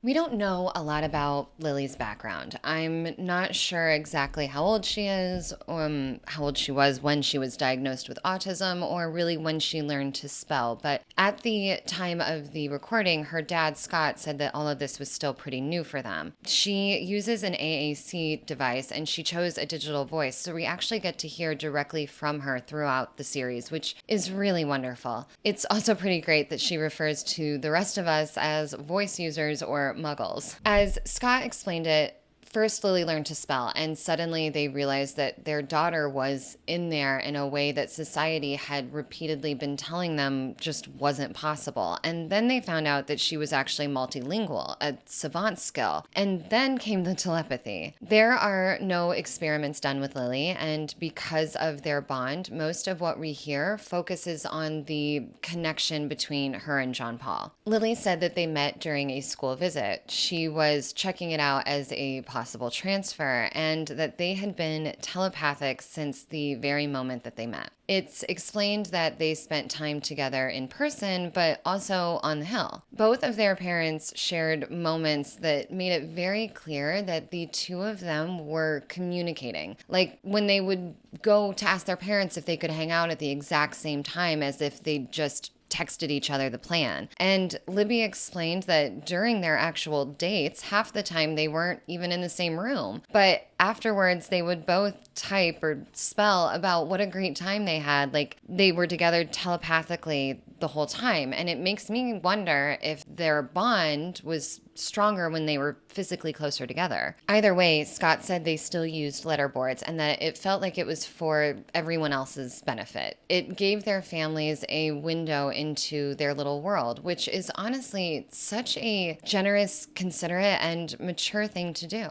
We don't know a lot about Lily's background. I'm not sure exactly how old she is, how old she was when she was diagnosed with autism, or really when she learned to spell. But at the time of the recording, her dad, Scott, said that all of this was still pretty new for them. She uses an AAC device, and she chose a digital voice, so we actually get to hear directly from her throughout the series, which is really wonderful. It's also pretty great that she refers to the rest of us as voice users or muggles. As Scott explained it, first Lily learned to spell, and suddenly they realized that their daughter was in there in a way that society had repeatedly been telling them just wasn't possible. And then they found out that she was actually multilingual, a savant skill. And then came the telepathy. There are no experiments done with Lily, and because of their bond, most of what we hear focuses on the connection between her and John Paul. Lily said that they met during a school visit. She was checking it out as a possibility possible transfer, and that they had been telepathic since the very moment that they met. It's explained that they spent time together in person, but also on the hill. Both of their parents shared moments that made it very clear that the two of them were communicating. Like when they would go to ask their parents if they could hang out at the exact same time, as if they just texted each other the plan. And Libby explained that during their actual dates, half the time they weren't even in the same room. But afterwards, they would both type or spell about what a great time they had. Like they were together telepathically the whole time. And it makes me wonder if their bond was stronger when they were physically closer together. Either way, Scott said they still used letterboards and that it felt like it was for everyone else's benefit. It gave their families a window into their little world, which is honestly such a generous, considerate, and mature thing to do.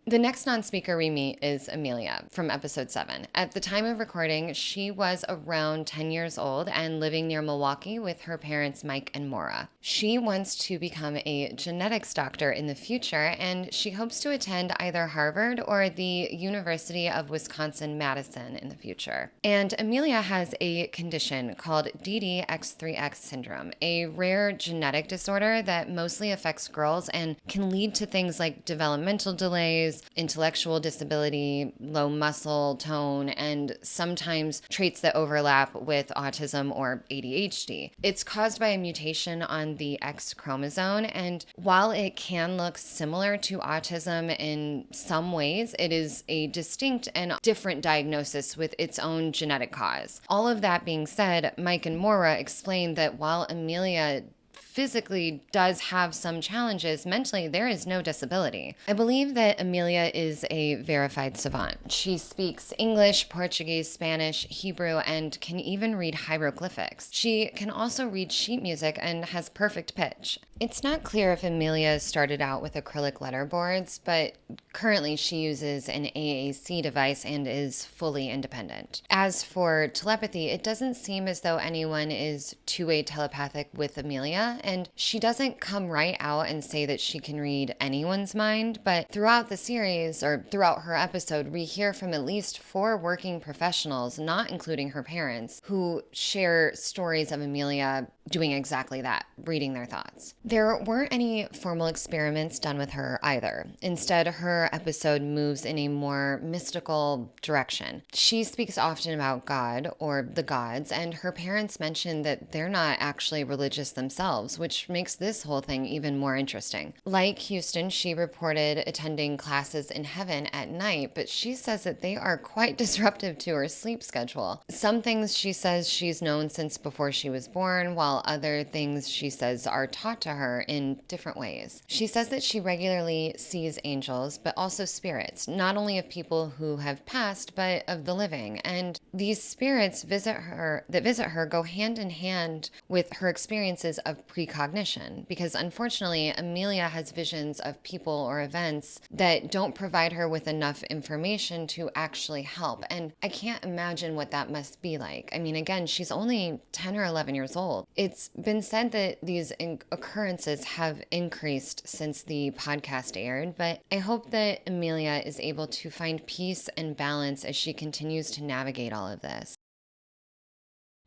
The next non-speaker we meet is Amelia from episode 7. At the time of recording, she was around 10 years old and living near Milwaukee with her parents Mike and Maura. She wants to become a genetics doctor in the future, and she hopes to attend either Harvard or the University of Wisconsin-Madison in the future. And Amelia has a condition called DDX3X syndrome, a rare genetic disorder that mostly affects girls and can lead to things like developmental delays, intellectual disability, low muscle tone, and sometimes traits that overlap with autism or ADHD. It's caused by a mutation on the X chromosome, and while it can look similar to autism in some ways, it is a distinct and different diagnosis with its own genetic cause. All of that being said, Mike and Maura explained that while Amelia physically does have some challenges, mentally there is no disability. I believe that Amelia is a verified savant. She speaks English, Portuguese, Spanish, Hebrew, and can even read hieroglyphics. She can also read sheet music and has perfect pitch. It's not clear if Amelia started out with acrylic letterboards, but currently she uses an AAC device and is fully independent. As for telepathy, it doesn't seem as though anyone is two-way telepathic with Amelia, and she doesn't come right out and say that she can read anyone's mind, but throughout the series, or throughout her episode, we hear from at least 4 working professionals, not including her parents, who share stories of Amelia doing exactly that, reading their thoughts. There weren't any formal experiments done with her either. Instead, her episode moves in a more mystical direction. She speaks often about God or the gods, and her parents mention that they're not actually religious themselves, which makes this whole thing even more interesting. Like Houston, she reported attending classes in heaven at night, but she says that they are quite disruptive to her sleep schedule. Some things she says she's known since before she was born, while other things she says are taught to her in different ways. She says that she regularly sees angels, but also spirits, not only of people who have passed, but of the living. And these spirits visit her go hand in hand with her experiences of precognition, because unfortunately, Amelia has visions of people or events that don't provide her with enough information to actually help. And I can't imagine what that must be like. I mean, again, she's only 10 or 11 years old. It's been said that these occurrences have increased since the podcast aired, but I hope that Amelia is able to find peace and balance as she continues to navigate all of this.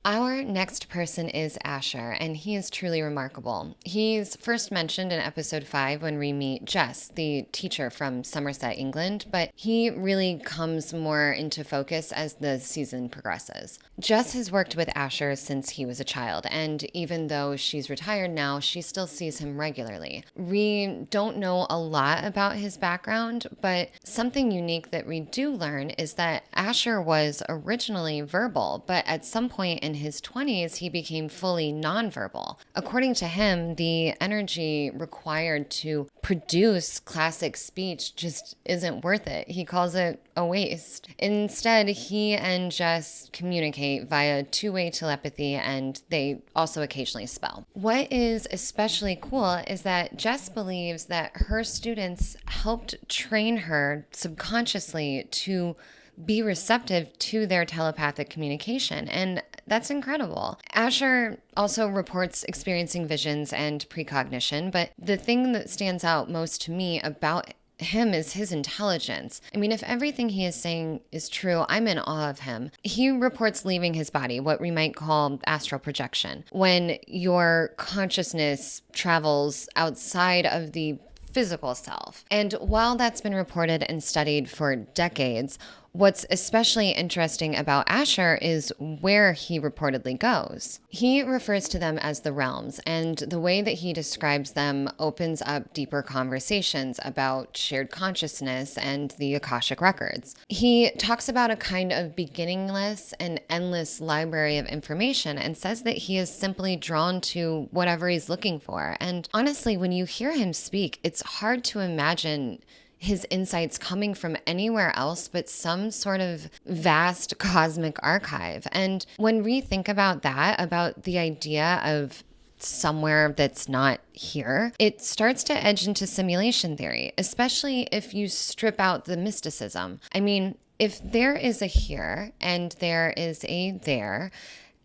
Our next person is Asher, and he is truly remarkable. He's first mentioned in episode 5 when we meet Jess, the teacher from Somerset, England, but he really comes more into focus as the season progresses. Jess has worked with Asher since he was a child, and even though she's retired now, she still sees him regularly. We don't know a lot about his background, but something unique that we do learn is that Asher was originally verbal, but at some point in his 20s, he became fully nonverbal. According to him, the energy required to produce classic speech just isn't worth it. He calls it a waste. Instead, he and Jess communicate via two-way telepathy, and they also occasionally spell. What is especially cool is that Jess believes that her students helped train her subconsciously to be receptive to their telepathic communication. And that's incredible. Asher also reports experiencing visions and precognition, but the thing that stands out most to me about him is his intelligence. I mean, if everything he is saying is true, I'm in awe of him. He reports leaving his body, what we might call astral projection, when your consciousness travels outside of the physical self. And while that's been reported and studied for decades, what's especially interesting about Asher is where he reportedly goes. He refers to them as the realms, and the way that he describes them opens up deeper conversations about shared consciousness and the Akashic records. He talks about a kind of beginningless and endless library of information and says that he is simply drawn to whatever he's looking for. And honestly, when you hear him speak, it's hard to imagine his insights coming from anywhere else but some sort of vast cosmic archive. And when we think about that, about the idea of somewhere that's not here, it starts to edge into simulation theory, especially if you strip out the mysticism. I mean, if there is a here and there is a there,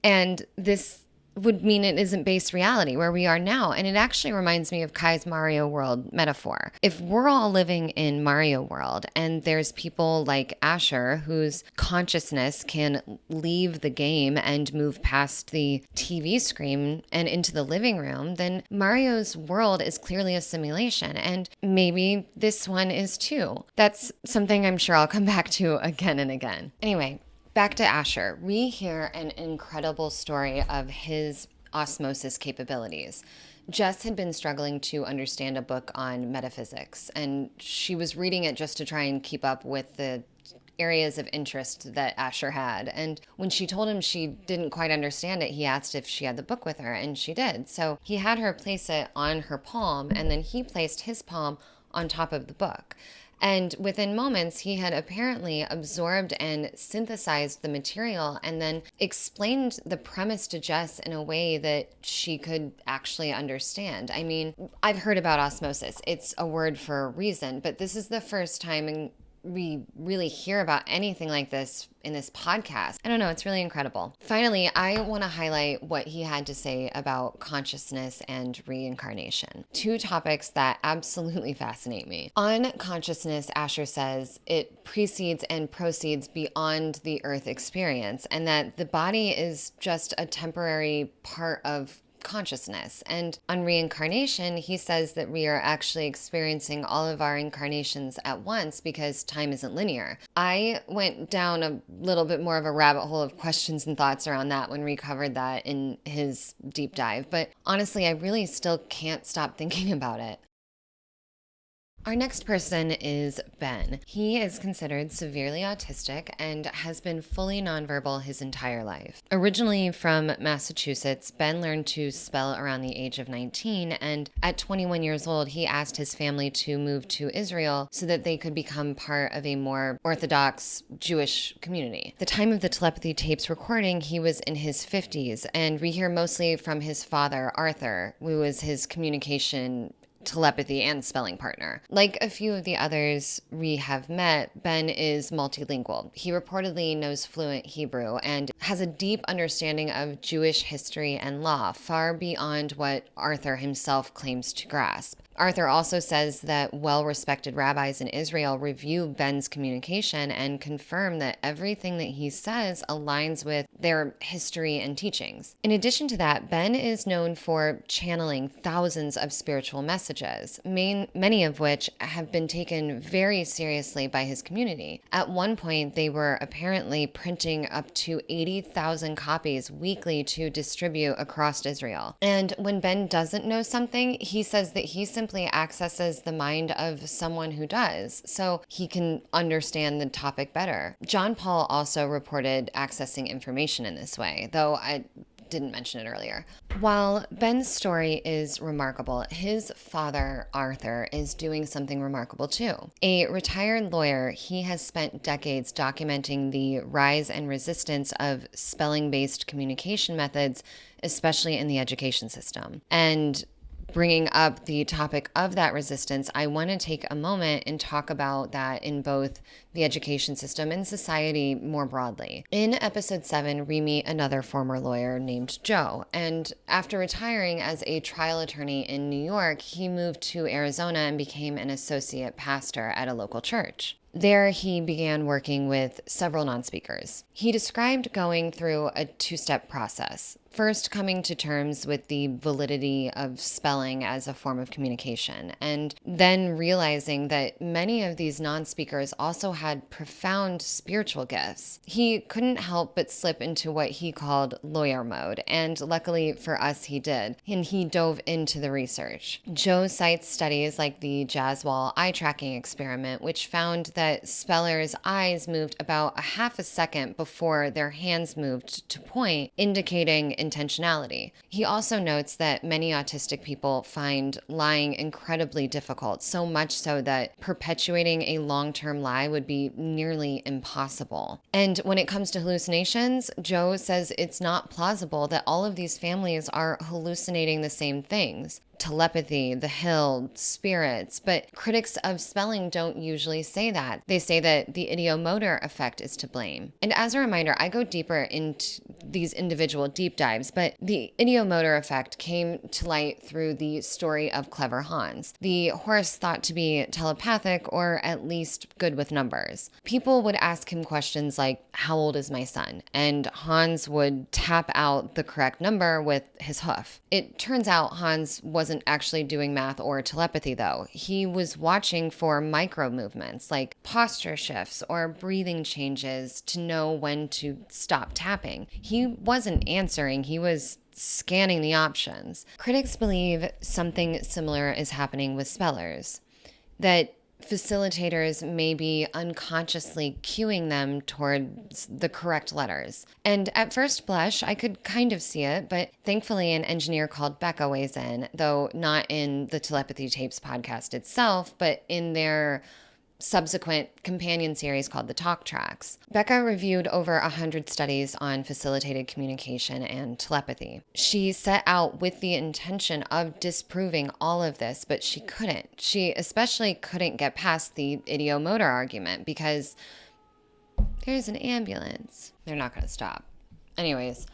and this would mean it isn't base reality where we are now. And it actually reminds me of Ky's Mario World metaphor. If we're all living in Mario World and there's people like Asher whose consciousness can leave the game and move past the TV screen and into the living room, then Mario's world is clearly a simulation. And maybe this one is too. That's something I'm sure I'll come back to again and again. Anyway, back to Asher. We hear an incredible story of his osmosis capabilities. Jess had been struggling to understand a book on metaphysics, and she was reading it just to try and keep up with the areas of interest that Asher had. And when she told him she didn't quite understand it, he asked if she had the book with her, and she did. So he had her place it on her palm, and then he placed his palm on top of the book. And within moments, he had apparently absorbed and synthesized the material and then explained the premise to Jess in a way that she could actually understand. I mean, I've heard about osmosis. It's a word for a reason, but this is the first time we really hear about anything like this in this podcast. I don't know, it's really incredible. Finally, I want to highlight what he had to say about consciousness and reincarnation. Two topics that absolutely fascinate me. On consciousness, Asher says it precedes and proceeds beyond the earth experience, and that the body is just a temporary part of consciousness. And on reincarnation, he says that we are actually experiencing all of our incarnations at once because time isn't linear. I went down a little bit more of a rabbit hole of questions and thoughts around that when we covered that in his deep dive, but honestly, I really still can't stop thinking about it. Our next person is Ben. He is considered severely autistic and has been fully nonverbal his entire life. Originally from Massachusetts, Ben learned to spell around the age of 19, and at 21 years old, he asked his family to move to Israel so that they could become part of a more Orthodox Jewish community. The time of the Telepathy Tapes recording, he was in his 50s, and we hear mostly from his father, Arthur, who was his communication, telepathy, and spelling partner. Like a few of the others we have met, Ben is multilingual. He reportedly knows fluent Hebrew and has a deep understanding of Jewish history and law, far beyond what Arthur himself claims to grasp. Arthur also says that well-respected rabbis in Israel review Ben's communication and confirm that everything that he says aligns with their history and teachings. In addition to that, Ben is known for channeling thousands of spiritual messages, many of which have been taken very seriously by his community. At one point, they were apparently printing up to 80,000 copies weekly to distribute across Israel. And when Ben doesn't know something, he says that he simply accesses the mind of someone who does, so he can understand the topic better. John Paul also reported accessing information in this way, though I didn't mention it earlier. While Ben's story is remarkable, his father, Arthur, is doing something remarkable too. A retired lawyer, he has spent decades documenting the rise and resistance of spelling-based communication methods, especially in the education system. And bringing up the topic of that resistance, I want to take a moment and talk about that in both the education system and society more broadly. In episode 7, we meet another former lawyer named Joe, and after retiring as a trial attorney in New York, he moved to Arizona and became an associate pastor at a local church. There, he began working with several non-speakers. He described going through a two-step process. First, coming to terms with the validity of spelling as a form of communication, and then realizing that many of these non-speakers also had profound spiritual gifts. He couldn't help but slip into what he called lawyer mode, and luckily for us, he did, and he dove into the research. Joe cites studies like the Jaswal eye tracking experiment, which found that spellers' eyes moved about a half a second before their hands moved to point, indicating intentionality. He also notes that many autistic people find lying incredibly difficult, so much so that perpetuating a long-term lie would be nearly impossible. And when it comes to hallucinations, Joe says it's not plausible that all of these families are hallucinating the same things. Telepathy, the hill, spirits, but critics of spelling don't usually say that. They say that the ideomotor effect is to blame. And as a reminder, I go deeper into these individual deep dives, but the ideomotor effect came to light through the story of Clever Hans, the horse thought to be telepathic or at least good with numbers. People would ask him questions like, "How old is my son?" And Hans would tap out the correct number with his hoof. It turns out Hans wasn't actually doing math or telepathy, though. He was watching for micro movements like posture shifts or breathing changes to know when to stop tapping. He wasn't answering, he was scanning the options. Critics believe something similar is happening with spellers, that facilitators may be unconsciously cueing them towards the correct letters. And at first blush, I could kind of see it, but thankfully an engineer called Becca weighs in, though not in the Telepathy Tapes podcast itself, but in their subsequent companion series called The Talk Tracks. Becca reviewed over 100 studies on facilitated communication and telepathy. She set out with the intention of disproving all of this, but she couldn't. She especially couldn't get past the ideomotor argument because there's an ambulance. They're not going to stop. Anyways,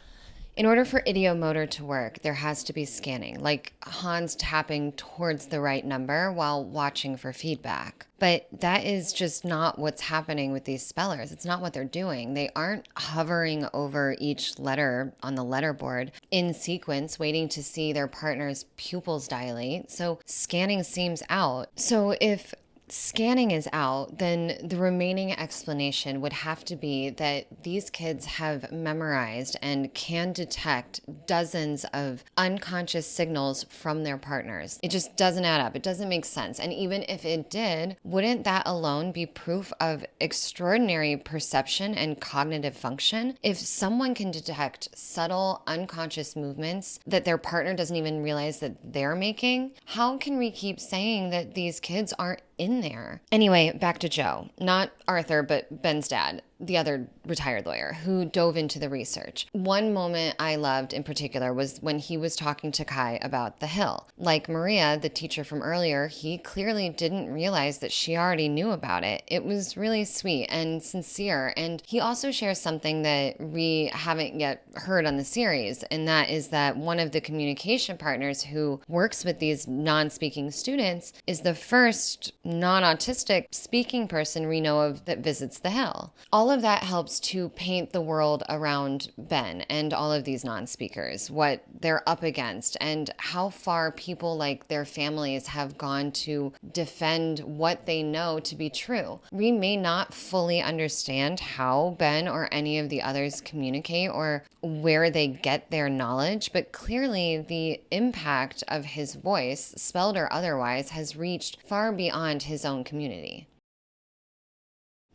in order for ideomotor to work, there has to be scanning, like Hans tapping towards the right number while watching for feedback. But that is just not what's happening with these spellers. It's not what they're doing. They aren't hovering over each letter on the letterboard in sequence, waiting to see their partner's pupils dilate. So scanning seems out. So if scanning is out, then the remaining explanation would have to be that these kids have memorized and can detect dozens of unconscious signals from their partners. It just doesn't add up. It doesn't make sense. And even if it did, wouldn't that alone be proof of extraordinary perception and cognitive function? If someone can detect subtle unconscious movements that their partner doesn't even realize that they're making, how can we keep saying that these kids aren't in there? Anyway, back to Joe. Not Arthur, but Ben's dad, the other retired lawyer, who dove into the research. One moment I loved in particular was when he was talking to Ky about the hill. Like Maria, the teacher from earlier, he clearly didn't realize that she already knew about it. It was really sweet and sincere. And he also shares something that we haven't yet heard on the series, and that is that one of the communication partners who works with these non-speaking students is the first non-autistic speaking person we know of that visits the hill. All of that helps to paint the world around Ben and all of these non-speakers, what they're up against, and how far people like their families have gone to defend what they know to be true. We may not fully understand how Ben or any of the others communicate or where they get their knowledge, but clearly the impact of his voice, spelled or otherwise, has reached far beyond his own community.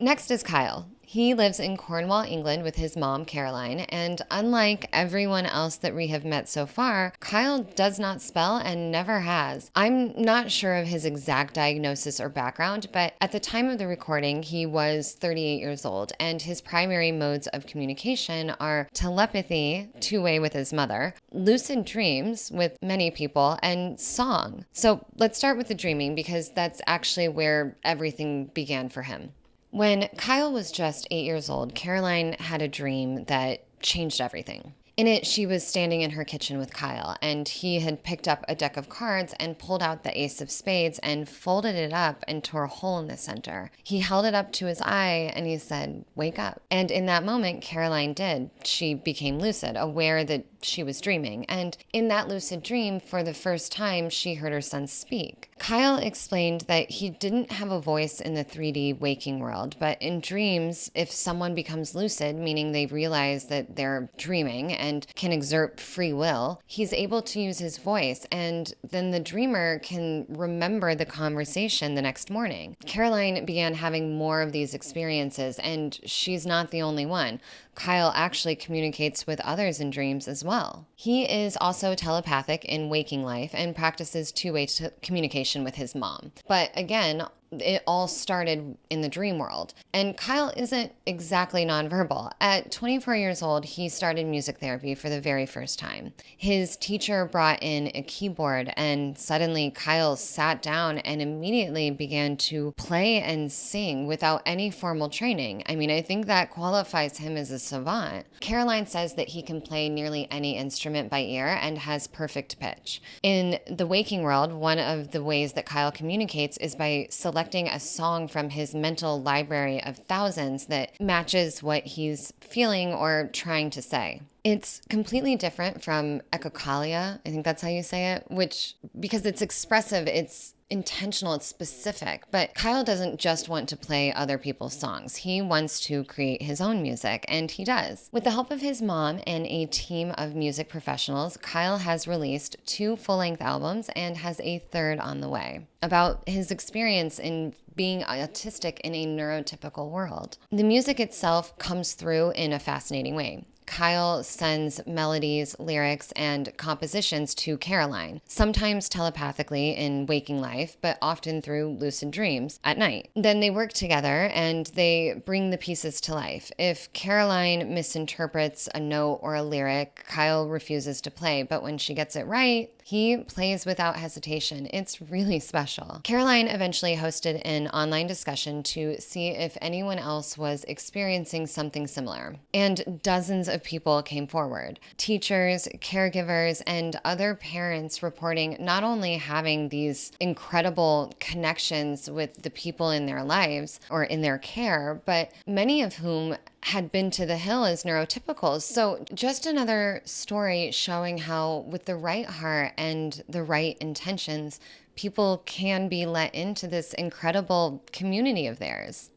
Next is Kyle. He lives in Cornwall, England with his mom, Caroline, and unlike everyone else that we have met so far, Kyle does not spell and never has. I'm not sure of his exact diagnosis or background, but at the time of the recording, he was 38 years old, and his primary modes of communication are telepathy, two-way with his mother, lucid dreams with many people, and song. So let's start with the dreaming because that's actually where everything began for him. When Kyle was just 8 years old, Caroline had a dream that changed everything. In it, she was standing in her kitchen with Kyle, and he had picked up a deck of cards and pulled out the ace of spades and folded it up and tore a hole in the center. He held it up to his eye and he said, "Wake up." And in that moment, Caroline did. She became lucid, aware that she was dreaming. And in that lucid dream, for the first time, she heard her son speak. Kyle explained that he didn't have a voice in the 3D waking world, but in dreams, if someone becomes lucid, meaning they realize that they're dreaming and can exert free will, he's able to use his voice, and then the dreamer can remember the conversation the next morning. Caroline began having more of these experiences, and she's not the only one. Kyle actually communicates with others in dreams as well. He is also telepathic in waking life and practices two-way communication with his mom. But again, it all started in the dream world. And Kyle isn't exactly nonverbal. At 24 years old, he started music therapy for the very first time. His teacher brought in a keyboard, and suddenly Kyle sat down and immediately began to play and sing without any formal training. I mean, I think that qualifies him as a savant. Caroline says that he can play nearly any instrument by ear and has perfect pitch. In the waking world, one of the ways that Kyle communicates is by selecting a song from his mental library of thousands that matches what he's feeling or trying to say. It's completely different from echolalia, I think that's how you say it, which, because it's expressive, it's intentional, it's specific. But Kyle doesn't just want to play other people's songs. He wants to create his own music, and he does. With the help of his mom and a team of music professionals, Kyle has released 2 full-length albums and has a third on the way, about his experience in being autistic in a neurotypical world. The music itself comes through in a fascinating way. Kyle sends melodies, lyrics, and compositions to Caroline, sometimes telepathically in waking life, but often through lucid dreams at night. Then they work together and they bring the pieces to life. If Caroline misinterprets a note or a lyric, Kyle refuses to play, but when she gets it right, he plays without hesitation. It's really special. Caroline eventually hosted an online discussion to see if anyone else was experiencing something similar, and dozens of people came forward. Teachers, caregivers, and other parents reporting not only having these incredible connections with the people in their lives or in their care, but many of whom had been to the Hill as neurotypicals. So just another story showing how with the right heart and the right intentions, people can be let into this incredible community of theirs.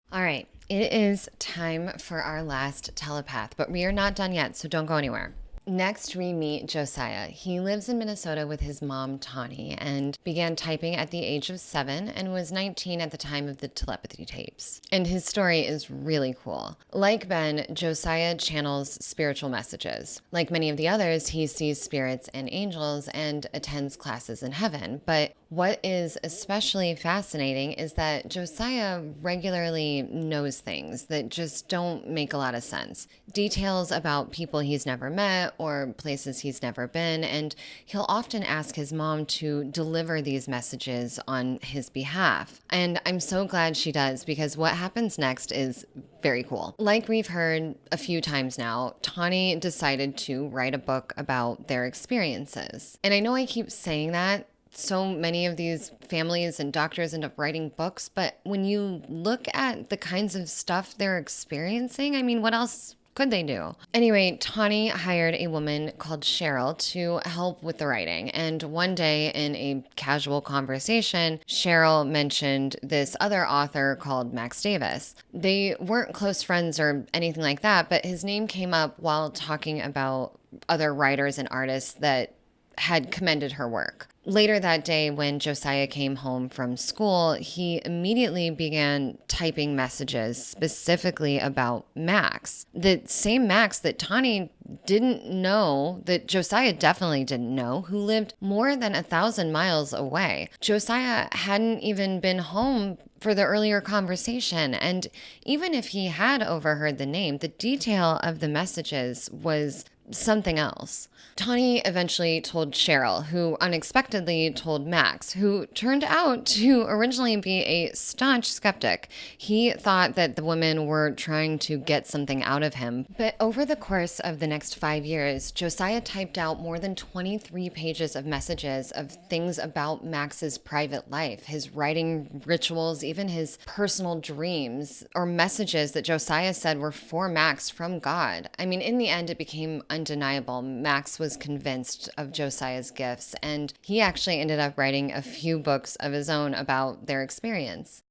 All right, it is time for our last telepath, but we are not done yet, so don't go anywhere. Next, we meet Josiah. He lives in Minnesota with his mom, Tawny, and began typing at the age of 7 and was 19 at the time of the Telepathy Tapes. And his story is really cool. Like Ben, Josiah channels spiritual messages. Like many of the others, he sees spirits and angels and attends classes in heaven. But what is especially fascinating is that Josiah regularly knows things that just don't make a lot of sense. Details about people he's never met or places he's never been, and he'll often ask his mom to deliver these messages on his behalf. And I'm so glad she does, because what happens next is very cool. Like we've heard a few times now, Tawny decided to write a book about their experiences. And I know I keep saying that, so many of these families and doctors end up writing books, but when you look at the kinds of stuff they're experiencing, I mean, what else could they do? Anyway, Tawny hired a woman called Cheryl to help with the writing. And one day in a casual conversation, Cheryl mentioned this other author called Max Davis. They weren't close friends or anything like that, but his name came up while talking about other writers and artists that had commended her work. Later that day, when Josiah came home from school, he immediately began typing messages specifically about Max. The same Max that Tawny didn't know, that Josiah definitely didn't know, who lived more than 1,000 miles away. Josiah hadn't even been home for the earlier conversation, and even if he had overheard the name, the detail of the messages was something else. Tawny eventually told Cheryl, who unexpectedly told Max, who turned out to originally be a staunch skeptic. He thought that the women were trying to get something out of him. But over the course of the next 5 years, Josiah typed out more than 23 pages of messages of things about Max's private life, his writing rituals, even his personal dreams, or messages that Josiah said were for Max from God. I mean, in the end, it became undeniable. Max was convinced of Josiah's gifts, and he actually ended up writing a few books of his own about their experience.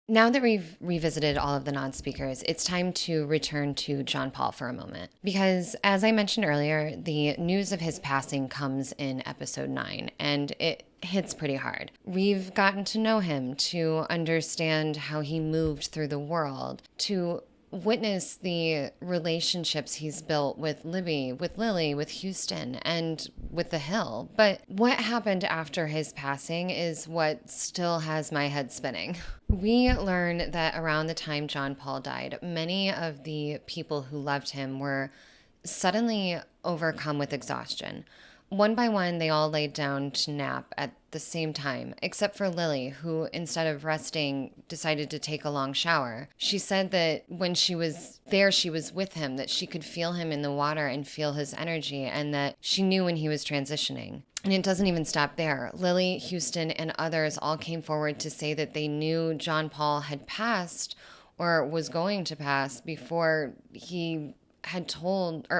Now that we've revisited all of the non-speakers, it's time to return to John Paul for a moment. Because, as I mentioned earlier, the news of his passing comes in episode 9, and it hits pretty hard. We've gotten to know him, to understand how he moved through the world, to witness the relationships he's built with Libby, with Lily, with Houston, and with the Hill. But what happened after his passing is what still has my head spinning. We learn that around the time John Paul died, many of the people who loved him were suddenly overcome with exhaustion. One by one, they all laid down to nap at the same time, except for Lily, who, instead of resting, decided to take a long shower. She said that when she was there, she was with him, that she could feel him in the water and feel his energy, and that she knew when he was transitioning. And it doesn't even stop there. Lily, Houston, and others all came forward to say that they knew John Paul had passed or was going to pass before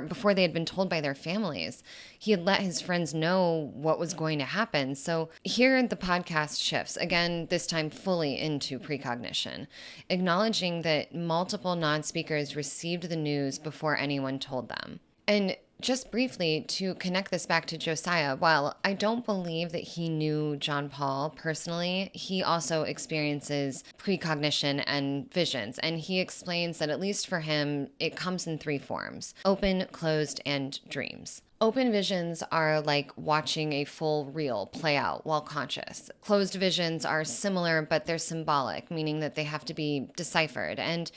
before they had been told by their families. He had let his friends know what was going to happen. So here the podcast shifts, again, this time fully into precognition, acknowledging that multiple non-speakers received the news before anyone told them. And just briefly, to connect this back to Josiah, while I don't believe that he knew John Paul personally, he also experiences precognition and visions. And he explains that, at least for him, it comes in 3 forms: open, closed, and dreams. Open visions are like watching a full reel play out while conscious. Closed visions are similar, but they're symbolic, meaning that they have to be deciphered. And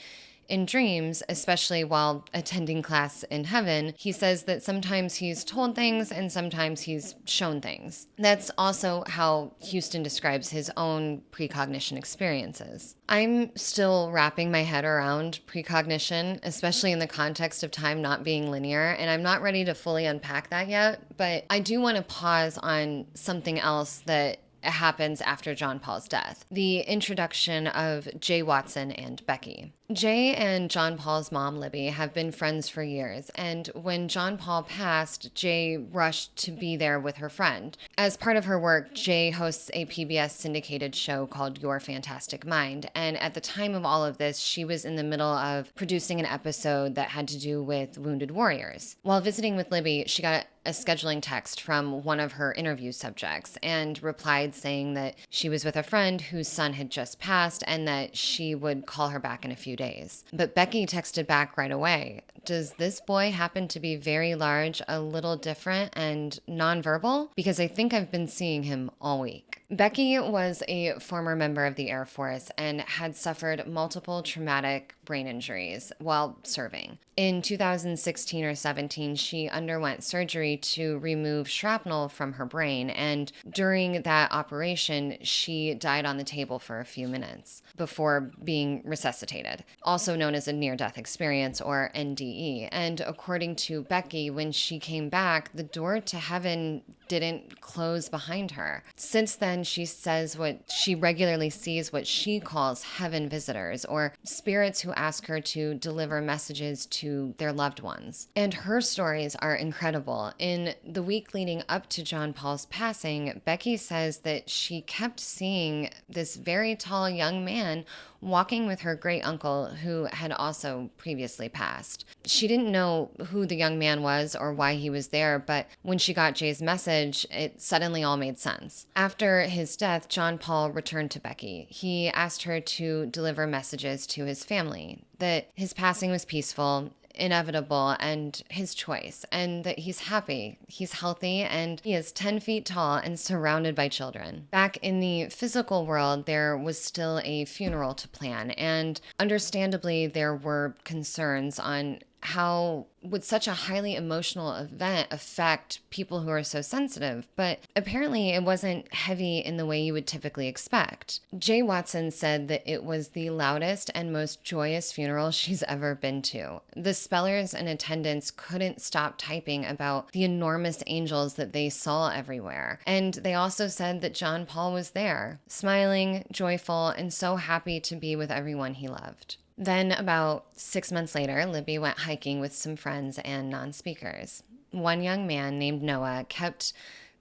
in dreams, especially while attending class in heaven, he says that sometimes he's told things and sometimes he's shown things. That's also how Houston describes his own precognition experiences. I'm still wrapping my head around precognition, especially in the context of time not being linear, and I'm not ready to fully unpack that yet, but I do want to pause on something else that happens after John Paul's death: the introduction of Jay Watson and Becky. Jay and John Paul's mom, Libby, have been friends for years, and when John Paul passed, Jay rushed to be there with her friend. As part of her work, Jay hosts a PBS syndicated show called Your Fantastic Mind, and at the time of all of this, she was in the middle of producing an episode that had to do with wounded warriors. While visiting with Libby, she got a scheduling text from one of her interview subjects and replied saying that she was with a friend whose son had just passed and that she would call her back in a few days. But Becky texted back right away: "Does this boy happen to be very large, a little different, and nonverbal? Because I think I've been seeing him all week." Becky was a former member of the Air Force and had suffered multiple traumatic brain injuries while serving. In 2016 or 17, she underwent surgery to remove shrapnel from her brain, and during that operation, she died on the table for a few minutes before being resuscitated, also known as a near-death experience, or NDE. And according to Becky, when she came back, the door to heaven didn't close behind her. Since then, she says she regularly sees what she calls heaven visitors, or spirits who ask her to deliver messages to their loved ones. And her stories are incredible. in the week leading up to John Paul's passing, Becky says that she kept seeing this very tall young man walking with her great uncle who had also previously passed. She didn't know who the young man was or why he was there, but when she got Jay's message, it suddenly all made sense. After his death, John Paul returned to Becky. He asked her to deliver messages to his family, that his passing was peaceful, inevitable, and his choice, and that he's happy, he's healthy, and he is 10 feet tall and surrounded by children. Back in the physical world, there was still a funeral to plan, and understandably, there were concerns on how would such a highly emotional event affect people who are so sensitive, but apparently it wasn't heavy in the way you would typically expect. Jay Watson said that it was the loudest and most joyous funeral she's ever been to. The spellers in attendance couldn't stop typing about the enormous angels that they saw everywhere. And they also said that John Paul was there, smiling, joyful, and so happy to be with everyone he loved. Then about 6 months later, Libby went hiking with some friends and non-speakers. One young man named Noah kept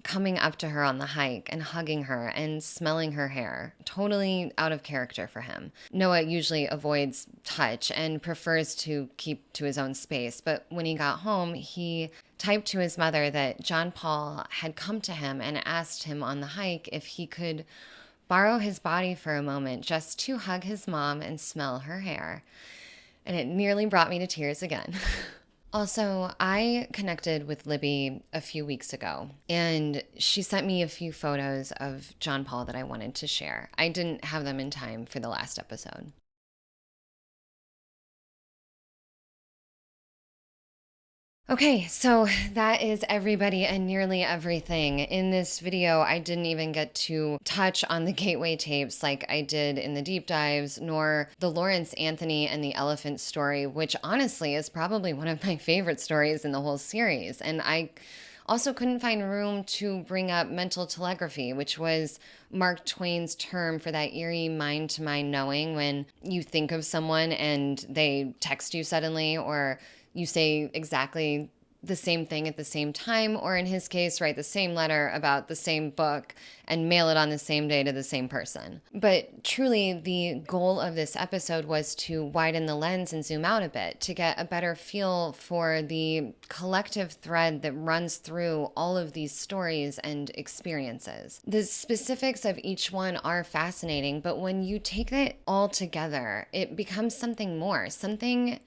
coming up to her on the hike and hugging her and smelling her hair, totally out of character for him. Noah usually avoids touch and prefers to keep to his own space, but when he got home, he typed to his mother that John Paul had come to him and asked him on the hike if he could borrow his body for a moment just to hug his mom and smell her hair. And it nearly brought me to tears again. Also, I connected with Libby a few weeks ago, and she sent me a few photos of John Paul that I wanted to share. I didn't have them in time for the last episode. Okay, so that is everybody and nearly everything. In this video, I didn't even get to touch on the gateway tapes like I did in the deep dives, nor the Lawrence Anthony and the elephant story, which honestly is probably one of my favorite stories in the whole series. And I also couldn't find room to bring up mental telegraphy, which was Mark Twain's term for that eerie mind-to-mind knowing when you think of someone and they text you suddenly, or you say exactly the same thing at the same time, or in his case, write the same letter about the same book and mail it on the same day to the same person. But truly, the goal of this episode was to widen the lens and zoom out a bit to get a better feel for the collective thread that runs through all of these stories and experiences. The specifics of each one are fascinating, but when you take it all together, it becomes something more, something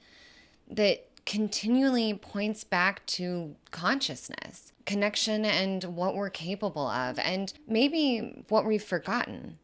that continually points back to consciousness, connection, and what we're capable of, and maybe what we've forgotten.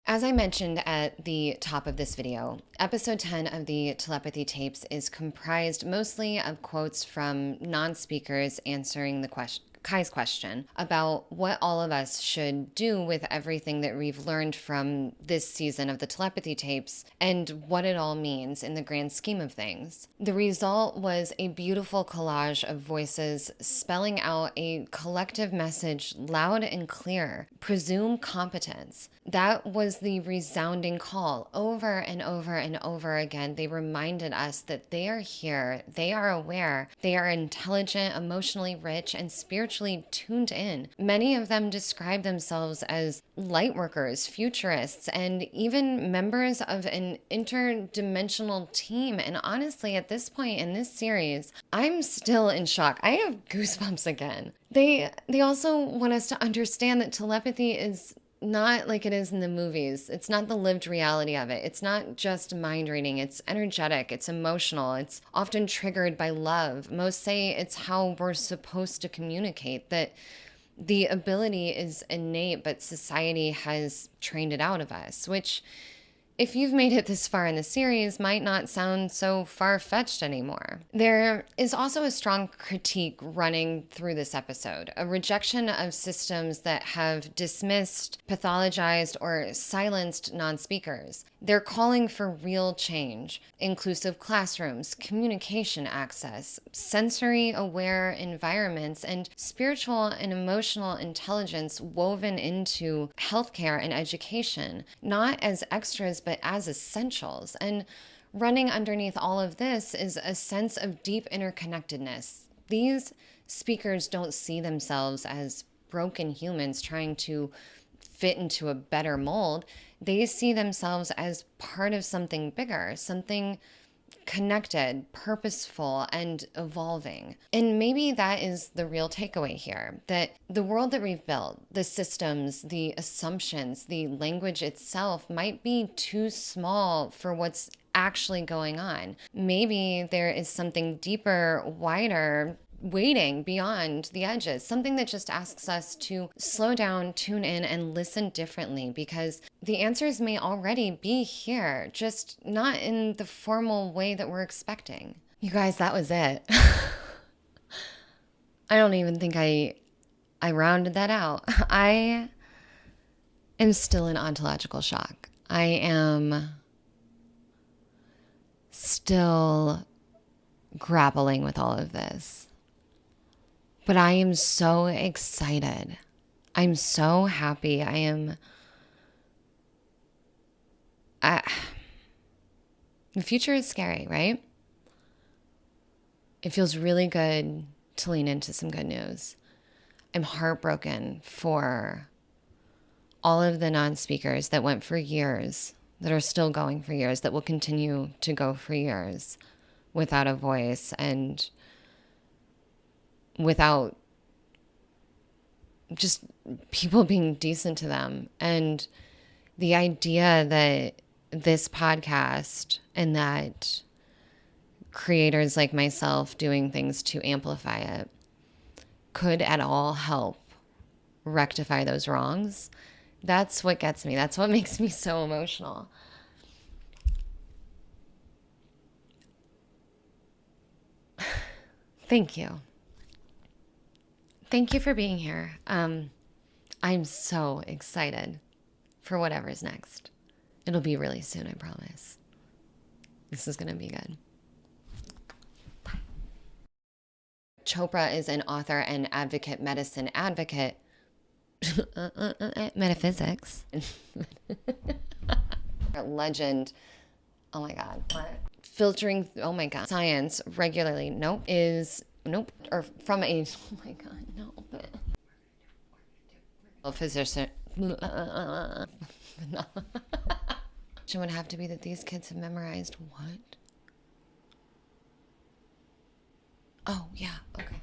As I mentioned at the top of this video, episode 10 of the Telepathy Tapes is comprised mostly of quotes from non-speakers answering the Ky's question about what all of us should do with everything that we've learned from this season of the Telepathy Tapes and what it all means in the grand scheme of things. The result was a beautiful collage of voices spelling out a collective message loud and clear: presume competence. That was the resounding call over and over and over again. They reminded us that they are here, they are aware, they are intelligent, emotionally rich, and spiritually tuned in. Many of them describe themselves as light workers, futurists, and even members of an interdimensional team. And honestly, at this point in this series, I'm still in shock. I have goosebumps again. They also want us to understand that telepathy is not like it is in the movies. It's not the lived reality of it. It's not just mind reading. It's energetic. It's emotional. It's often triggered by love. Most say it's how we're supposed to communicate, that the ability is innate, but society has trained it out of us, which, if you've made it this far in the series, might not sound so far-fetched anymore. There is also a strong critique running through this episode, a rejection of systems that have dismissed, pathologized, or silenced non-speakers. They're calling for real change, inclusive classrooms, communication access, sensory-aware environments, and spiritual and emotional intelligence woven into healthcare and education, not as extras, but as essentials. And running underneath all of this is a sense of deep interconnectedness, These speakers don't see themselves as broken humans trying to fit into a better mold. They see themselves as part of something bigger, something connected, purposeful, and evolving. And maybe that is the real takeaway here, that the world that we've built, the systems, the assumptions, the language itself might be too small for what's actually going on. Maybe there is something deeper, wider, waiting beyond the edges, something that just asks us to slow down, tune in, and listen differently, because the answers may already be here, just not in the formal way that we're expecting. You guys, that was it. I don't even think I rounded that out. I am still in ontological shock. I am still grappling with all of this. But I am so excited. I'm so happy. The future is scary, right? It feels really good to lean into some good news. I'm heartbroken for all of the non-speakers that went for years, that are still going for years, that will continue to go for years without a voice and without just people being decent to them. And the idea that this podcast and that creators like myself doing things to amplify it could at all help rectify those wrongs, that's what gets me. That's what makes me so emotional. Thank you. Thank you for being here. I'm so excited for whatever's next. It'll be really soon, I promise. This is going to be good. Bye. Chopra is an author and advocate, medicine advocate. Metaphysics. Legend. Oh my God. What? Filtering. Oh my God. Science regularly. Nope. Nope. Or from a. Oh my God. No. A physician. It would have to be that these kids have memorized what? Oh, yeah. Okay.